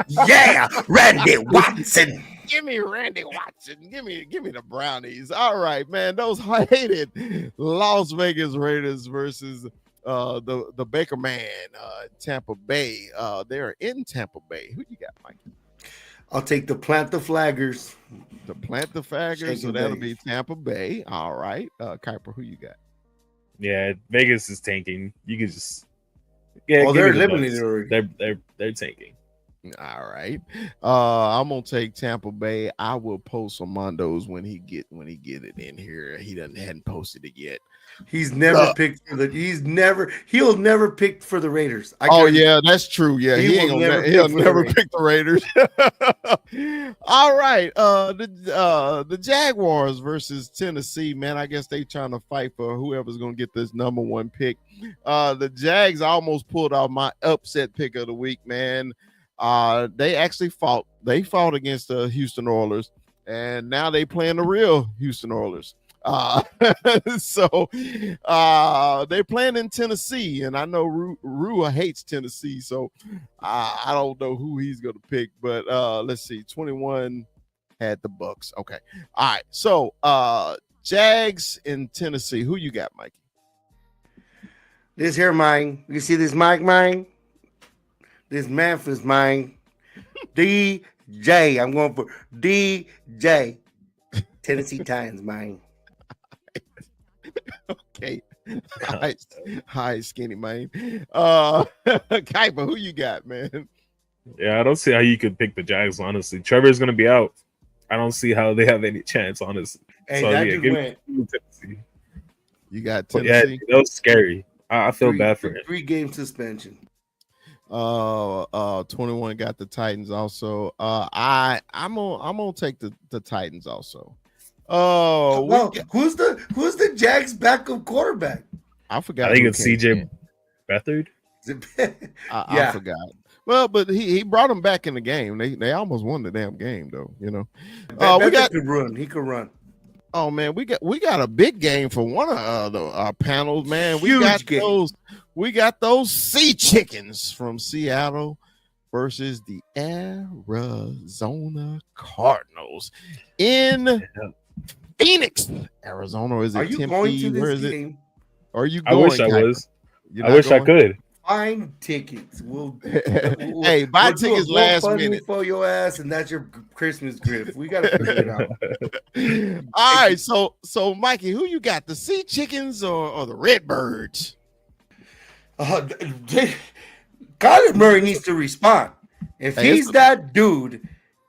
Yeah, Randy Watson. Give me Randy Watson. Give me the Brownies. All right, man. Those hated Las Vegas Raiders versus the Baker man, Tampa Bay. They're in Tampa Bay. Who you got, Mike? I'll take the Plant the Flaggers. The Plant the Flaggers. So that'll be Tampa Bay. All right. Kuiper, who you got? Yeah, Vegas is tanking. You could just they're eliminated already. They're tanking. All right. I'm gonna take Tampa Bay. I will post Armando's when he get it in here. He hadn't posted it yet. He's never picked for he'll never pick for the Raiders. Yeah, that's true. Yeah, he'll never pick the Raiders. All right. The Jaguars versus Tennessee, man. I guess they trying to fight for whoever's gonna get this number one pick. The Jags almost pulled off my upset pick of the week, man. They actually fought. They fought against the Houston Oilers, and now they playing the real Houston Oilers. So they're playing in Tennessee, and I know Rua hates Tennessee, so I don't know who he's gonna pick. But let's see. 21 had the Bucks. Okay. All right. So Jags in Tennessee. Who you got, Mikey? This here mine. You see this mic mine? This Memphis mine. DJ. I'm going for DJ. Tennessee Titans mine. Okay. Hi, skinny man. Kuiper, who you got, man? Yeah, I don't see how you could pick the Jags, honestly. Trevor's going to be out. I don't see how they have any chance, honestly. Hey, So, that yeah, dude give went me Tennessee. You got But, yeah, Tennessee. that was scary. I feel bad for him. 3-game suspension. 21 got the Titans also. I'm gonna take the Titans also. Oh, Well, who's the Jags backup quarterback? I forgot. I think who it's came CJ in. Beathard. I forgot. Well, but he brought him back in the game. They almost won the damn game though. You know. We got. could run. He could run. Oh man, we got a big game for one of our panels, man. Huge game. We got those sea chickens from Seattle versus the Arizona Cardinals in Phoenix, Arizona. Or is it Are you Tempe? going to Where this is it? game? Are you I going? wish I Kuiper? was. You're I not wish I going? could. Find tickets. Hey, buy we'll do a tickets last GoFundMe minute. for your ass, and that's your Christmas gift. We got to figure it out. All right, so Mikey, who you got? The sea chickens or the Redbirds? Kyler Murray needs to respond. If he's that dude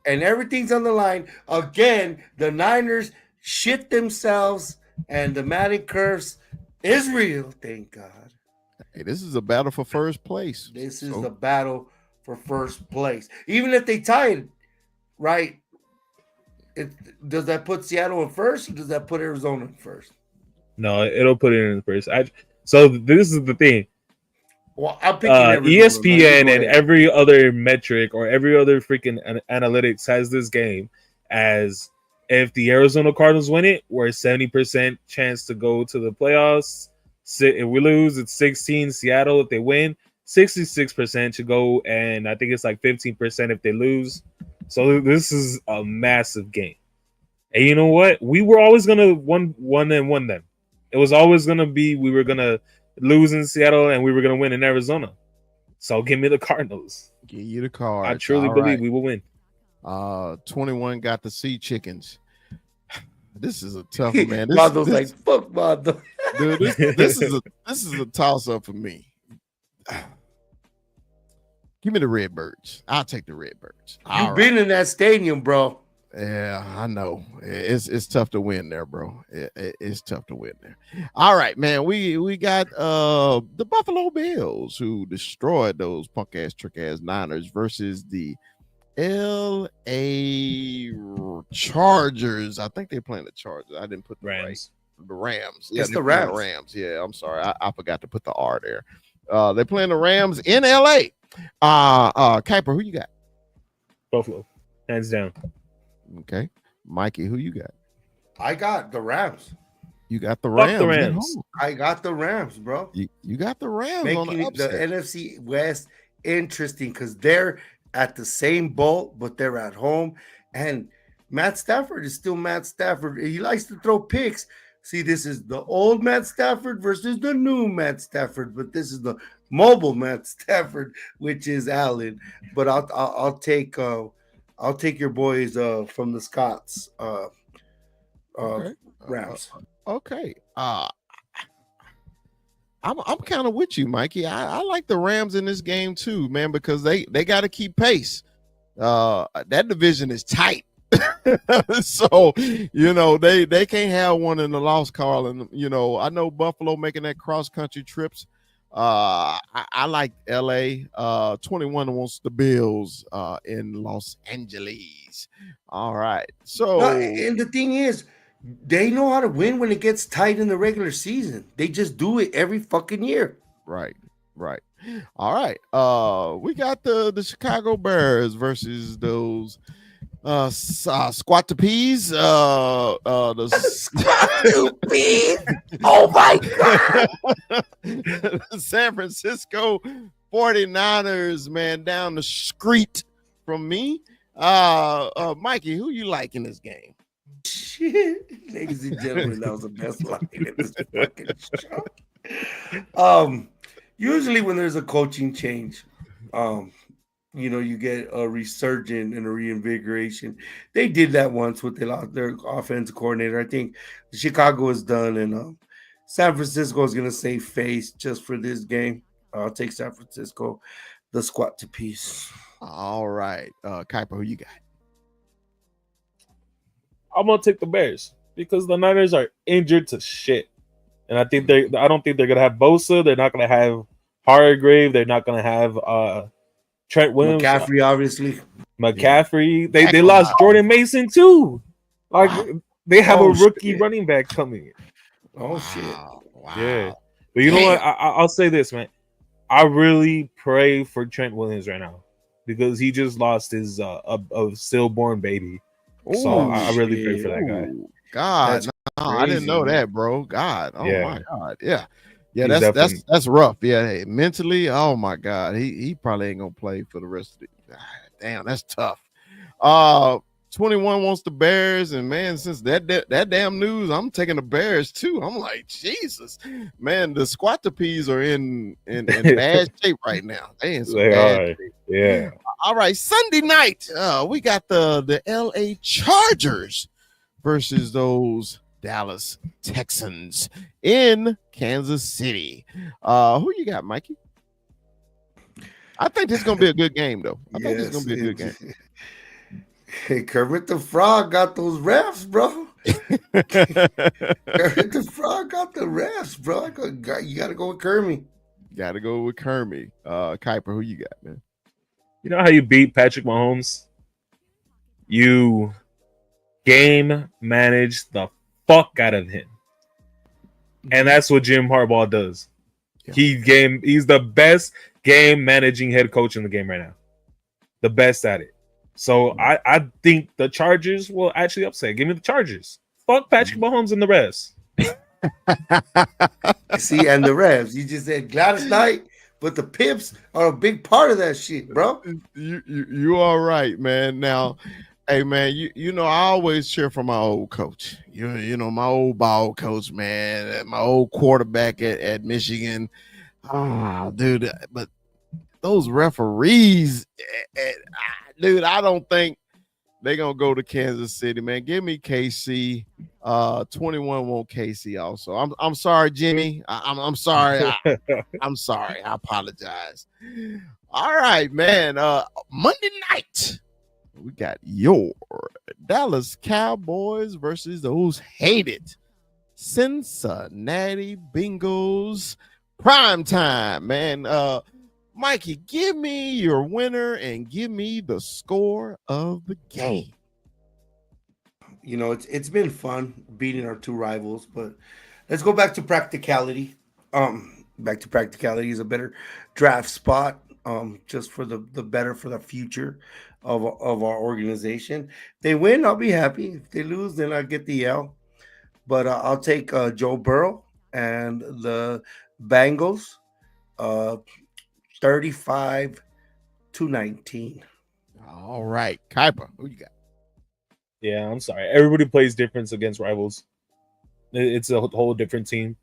and everything's on the line, again, the Niners shit themselves and the Madden curse is real. Thank God. Hey, this is a battle for first place. This is the battle for first place. Even if they tie it, right? Does that put Seattle in first, or does that put Arizona in first? No, it'll put it in first. So this is the thing. Well, I'm picking Arizona, ESPN and every other metric or every other freaking analytics has this game as if the Arizona Cardinals win it, we're 70% chance to go to the playoffs. If we lose, it's 16. Seattle, if they win, 66% to go, and I think it's like 15% if they lose. So this is a massive game. And you know what? We were always gonna win them. It was always gonna be we were gonna lose in Seattle and we were gonna win in Arizona. So give me the Cardinals. Give you the Cards. I truly believe we will win. 21 got the sea chickens. This is a tough one, man. Mondo's like, fuck Mondo. Dude, this is a toss up for me. Give me the Redbirds. I'll take the Redbirds. You've been in that stadium, bro. Yeah, I know. It's tough to win there, bro. It's tough to win there. All right, man. We got the Buffalo Bills who destroyed those punk ass trick ass Niners versus the LA Chargers. I think they're playing the Chargers. I didn't put the Rams. The Rams. It's the Rams. Rams. Yeah, I'm sorry. I forgot to put the R there. They're playing the Rams in LA. Kuiper, who you got? Buffalo. Hands down. Okay. Mikey, who you got? I got the Rams. You got the Rams. The Rams. I got the Rams, bro. You got the Rams Making on the upset. the NFC West interesting because they're at the same boat, but they're at home. And Matt Stafford is still Matt Stafford. He likes to throw picks. See, this is the old Matt Stafford versus the new Matt Stafford, but this is the mobile Matt Stafford, which is Allen. But I'll take your boys from the Scots, Rams. Okay. I'm kind of with you, Mikey. I like the Rams in this game too, man, because they got to keep pace. That division is tight. So, they can't have one in the loss, Carl. And, I know Buffalo making that cross-country trips. I like LA. 21 wants the Bills in Los Angeles. All right. So, and the thing is, they know how to win when it gets tight in the regular season. They just do it every fucking year. Right. All right. We got the Chicago Bears versus those Squat-to-Peas. The Squat-to-Peas. Oh my God. San Francisco 49ers, man, down the street from me. Mikey, who you like in this game? Shit. Ladies and gentlemen, that was the best line in this fucking show. Usually when there's a coaching change, you get a resurgence and a reinvigoration. They did that once with they lost their offensive coordinator. I think Chicago is done, and San Francisco is going to save face just for this game. I'll take San Francisco, the squat to piece. All right. Kuiper, who you got? I'm gonna take the Bears because the Niners are injured to shit, and I don't think they're gonna have Bosa. They're not gonna have Hargrave. They're not gonna have Trent Williams. McCaffrey, obviously. McCaffrey. They lost Jordan Mason too. Like they have a rookie running back coming. Oh shit! Wow. Yeah, but you know what? I'll say this, man. I really pray for Trent Williams right now because he just lost his a stillborn baby. So I really pray for that guy. God, I didn't know that, bro. God, oh my God, yeah. That's rough. Yeah, hey, mentally, oh my God, he probably ain't gonna play for the rest of the. Damn, that's tough. 21 wants the Bears, and man, since that damn news, I'm taking the Bears too. I'm like, Jesus, man, the Squattapees are in bad shape right now. They in some bad shape. Yeah. All right, Sunday night, we got the LA Chargers versus those Dallas Texans in Kansas City. Who you got, Mikey? I think this is gonna be a good game, though. I think this is gonna be a good game. Hey, Kermit the Frog got those refs, bro. Kermit the Frog got the refs, bro. You got to go with Kermit. Got to go with Kermit. Kuiper, who you got, man? You know how you beat Patrick Mahomes? You game manage the fuck out of him. And that's what Jim Harbaugh does. Yeah. He's the best game managing head coach in the game right now. The best at it. So I think the Chargers will actually upset. Give me the Chargers. Fuck Patrick Mahomes and the rest. See, and the refs. You just said Gladys Knight, but the Pips are a big part of that shit, bro. You all right, man. Now, hey, man, you know, I always cheer for my old coach. You know, my old ball coach, man, my old quarterback at Michigan. Dude, but those referees, dude, I don't think they're going to go to Kansas City, man. Give me KC. 21 want KC also. I'm sorry, Jimmy. I'm sorry. I'm sorry. I apologize. All right, man. Monday night, we got your Dallas Cowboys versus those hated Cincinnati Bengals. Prime time, man. Mikey, give me your winner and give me the score of the game. You know, it's been fun beating our two rivals, but let's go back to practicality. Back to practicality is a better draft spot. Just for the better for the future of our organization. If they win, I'll be happy. If they lose, then I get the L. But I'll take Joe Burrow and the Bengals. 35-19. All right. Kuiper, who you got? Yeah, I'm sorry. Everybody plays different against rivals. It's a whole different team,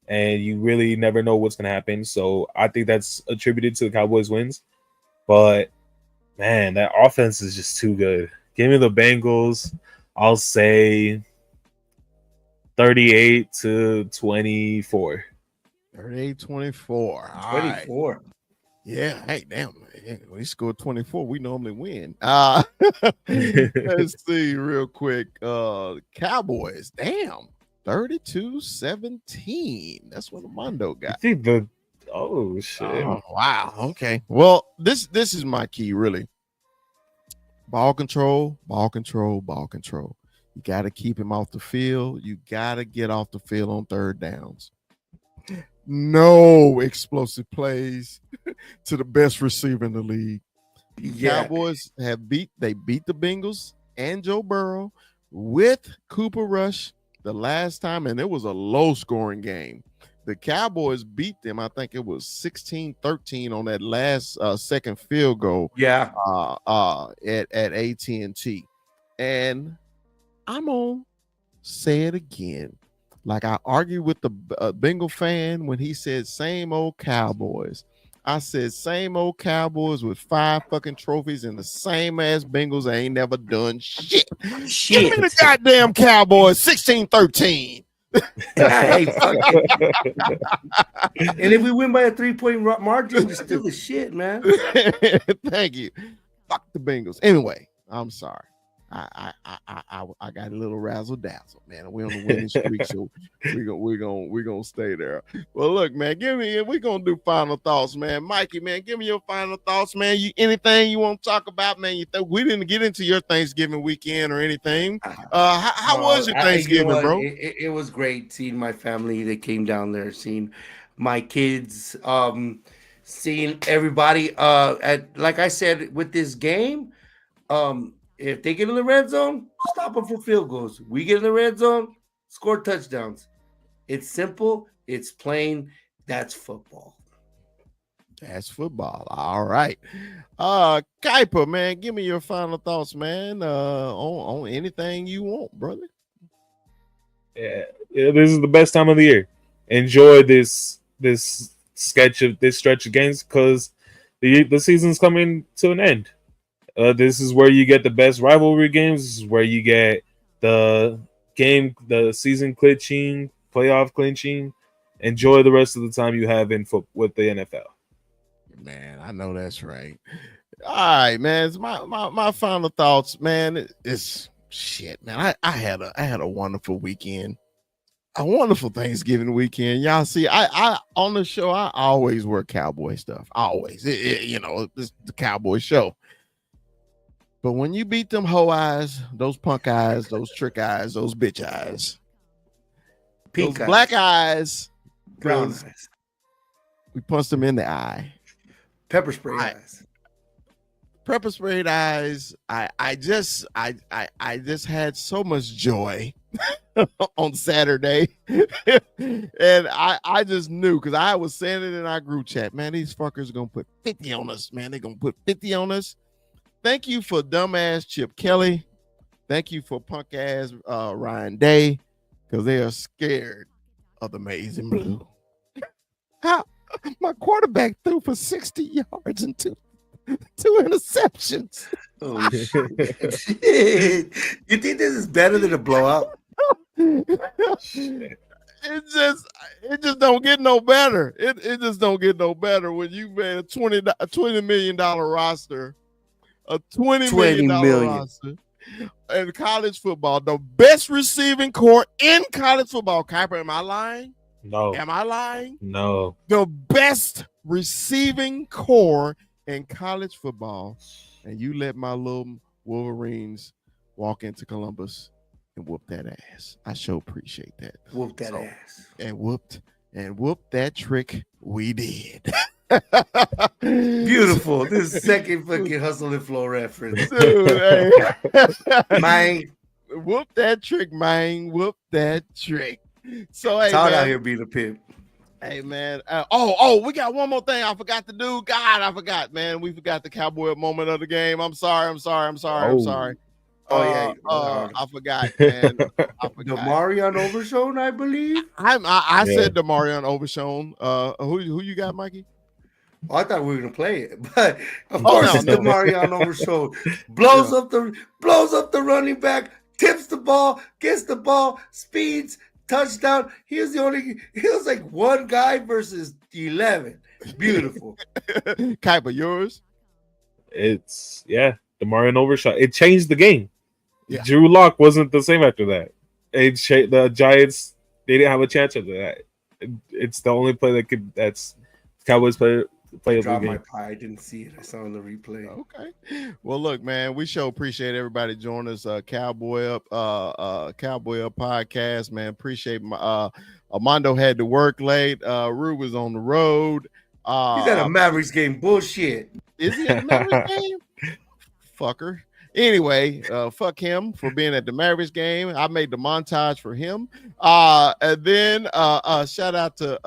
and you really never know what's going to happen. So I think that's attributed to the Cowboys' wins. But, man, that offense is just too good. Give me the Bengals. I'll say 38-24. 38-24. 24. Yeah, hey, damn. We scored 24. We normally win. Let's see real quick. Cowboys, damn. 32-17. That's what Armando got. I think oh shit. Oh, wow. Okay. Well, this is my key, really. Ball control, ball control, ball control. You got to keep him off the field. You got to get off the field on third downs. No explosive plays to the best receiver in the league. Yeah. Cowboys beat the Bengals and Joe Burrow with Cooper Rush the last time, and it was a low-scoring game. The Cowboys beat them, I think it was 16-13 on that last second field goal. Yeah. At AT&T. And I'm gonna say it again. Like I argued with the Bengal fan when he said same old Cowboys. I said same old Cowboys with 5 fucking trophies and the same ass Bengals ain't never done shit. Give me the goddamn Cowboys 16-13. Hey, fuck it. And if we win by a 3-point margin, we're still the shit, man. Thank you. Fuck the Bengals. Anyway, I'm sorry. I got a little razzle dazzle, man. We're on the winning streak, so we're gonna stay there. Well, look, man, we're gonna do final thoughts, man. Mikey, man, give me your final thoughts, man. Anything you want to talk about, man? We didn't get into your Thanksgiving weekend or anything. How was your Thanksgiving, bro? It was great seeing my family. They came down there, seeing my kids, seeing everybody. Like I said, with this game, if they get in the red zone, stop them for field goals. We get in the red zone, score touchdowns. It's simple. It's plain. That's football. That's football. All right. Kuiper, man, give me your final thoughts, man, on anything you want, brother. Yeah, this is the best time of the year. Enjoy this stretch of games because the season's coming to an end. This is where you get the best rivalry games. This is where you get the season clinching, playoff clinching. Enjoy the rest of the time you have with the NFL. Man, I know that's right. All right, man. It's my final thoughts, man. It's shit, man. I had a wonderful weekend. A wonderful Thanksgiving weekend. Y'all see, I on the show, I always wear cowboy stuff. Always. It's the cowboy show. But when you beat them hoe eyes, those punk eyes, those trick eyes, those bitch eyes, Pink those eyes, black eyes, brown eyes, we punched them in the eye. pepper spray eyes. Pepper sprayed eyes. I just had so much joy on Saturday. And I just knew because I was saying it in our group chat, man, these fuckers are gonna put 50 on us, man. They're gonna put 50 on us. Thank you for dumbass Chip Kelly. Thank you for punk ass Ryan Day, because they are scared of the maize and blue. How my quarterback threw for 60 yards and two interceptions. Oh shit! You think this is better than a blowout? It just don't get no better. It just don't get no better when you made a $20 million roster. A $20 million roster in college football. The best receiving core in college football. Kuiper, am I lying? No. Am I lying? No. The best receiving core in college football. And you let my little Wolverines walk into Columbus and whoop that ass. I sure appreciate that. Whoop that ass. And whooped that trick we did. Beautiful. This is second fucking Hustle and Flow reference. Dude, hey. Man. Whoop that trick, man. Whoop that trick. So, hey, it's hard man. out here being a pimp. Hey, man. We got one more thing I forgot to do. God, I forgot, man. We forgot the cowboy moment of the game. I'm sorry. Oh, yeah. I forgot, man. The Marion Overshone, I believe. I said the Marion Overshone. Who you got, Mikey? Oh, I thought we were gonna play it, but of course it's the Marion Overshone. Blows up the running back, tips the ball, gets the ball, speeds, touchdown. He was like one guy versus 11. Beautiful. Kuiper, yours? It's the Marion Overshot. It changed the game. Yeah. Drew Lock wasn't the same after that. The Giants, they didn't have a chance after that. It's the only play that's Cowboys play Dropped my pie. I didn't see it. I saw it in the replay. Okay. Well, look, man, we sure appreciate everybody joining us. Cowboy Up podcast, man. Appreciate my Armando had to work late. Rue was on the road. He's at a Mavericks game. Bullshit. Is he at the Mavericks game? Fucker. Anyway, fuck him for being at the Mavericks game. I made the montage for him. And then shout out to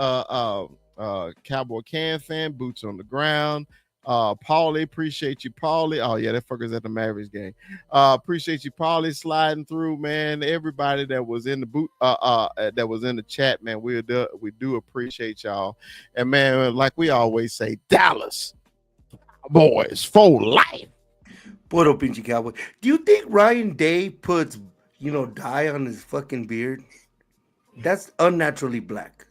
Cowboy Can fan, boots on the ground. Paulie, appreciate you, Paulie. Oh yeah, that fucker's at the Mavericks game. Appreciate you, Paulie, sliding through, man. Everybody that was in the boot, that was in the chat, man. We do appreciate y'all. And man, like we always say, Dallas Boys for life. Puro pinche Cowboy. Do you think Ryan Day puts dye on his fucking beard? That's unnaturally black.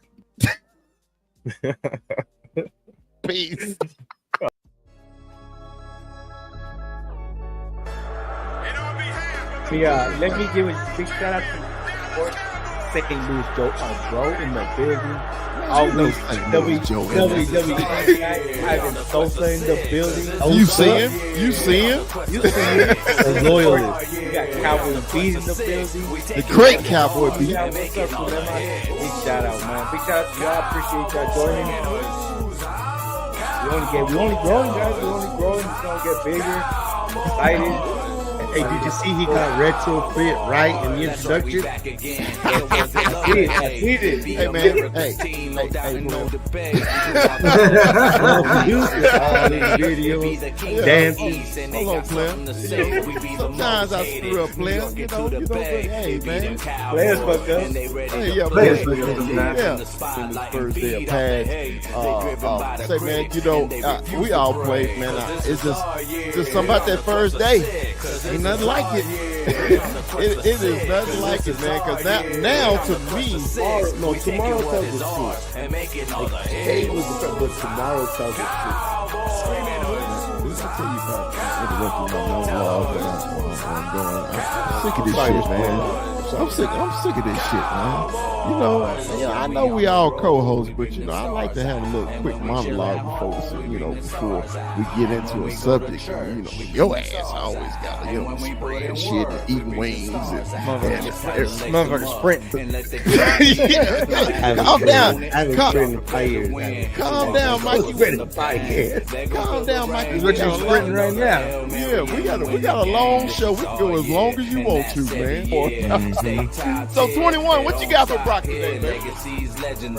Peace. Let me give a big shout out to St. Louis Joe, bro, in the building. Always WWE Ivan Sosa in the building. You see him? You see him? The loyalist. You got Cowboy Beat in the building. The great Cowboy Beat. Yeah, what's up, man? Big shout out, man. Big shout out to y'all. Appreciate y'all joining. We only growing, guys. We only growing. It's gonna get bigger. Excited. Hey, did you see he got retro fit right in the introduction? I see it. Hey, man. Hey, dancing. hold on, player. Sometimes I screw up, player. You know, but hey, man. Players fuck up. Hey, yeah, Players man. fuck up, Yeah. First day of pads. Say, man, you know, we all play, man. It's just something about that first day. Ain't nothing like it. It is nothing like it, man. Because now to me, tomorrow tells the truth. Today was the first, but tomorrow tells the truth. I'll tell you about I'm sick of this shit, man. I'm sick of this shit, man. You know, I know we all co-hosts, but you know, I like to have a little quick monologue before we get into a subject. And, you know, your ass always got to, spread shit and eating wings and Motherfucker sprinting. Calm down. I haven't sprinted in 5 years. Calm down, Mikey. Calm down, Mikey. What you sprinting right now? Yeah, we got a long show. We can go as long as you want to, man. So 21, what you got for Brock today, man? Pleasure to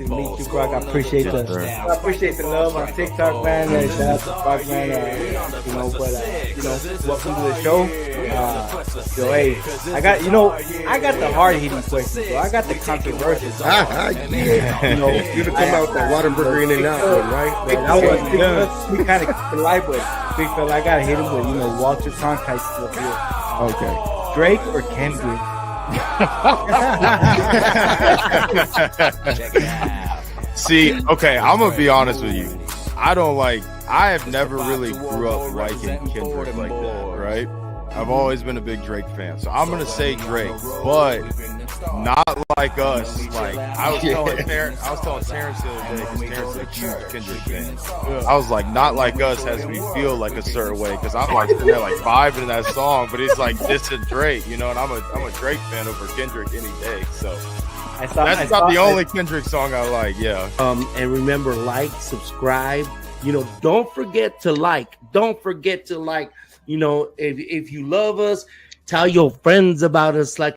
meet you, Brock. I appreciate the love on TikTok, man. Shout out to Brock, man. Welcome to the show. Hey, I got the hard hitting questions, so I got the controversial. Yeah. You're to come out with that Whataburger in and out one, right? I was done. We kind of light, but big fella, I gotta hit him with Walter Cronkite stuff here. Okay. Drake or Kendrick? See, okay, I'm gonna be honest with you. I have never really grew up liking Kendrick like that, right? I've always been a big Drake fan, so I'm gonna say Drake, but not like us. Like I was telling Terrence the other day, because Terrence is a huge Kendrick fan. I was like, not like us has me feel like a certain way, because I'm like sitting there like vibing in that song, but it's like this is Drake, and I'm a Drake fan over Kendrick any day. So that's not the only Kendrick song I like. Yeah. And remember, like, subscribe. Don't forget to like. Don't forget to like. If you love us, tell your friends about us. Like.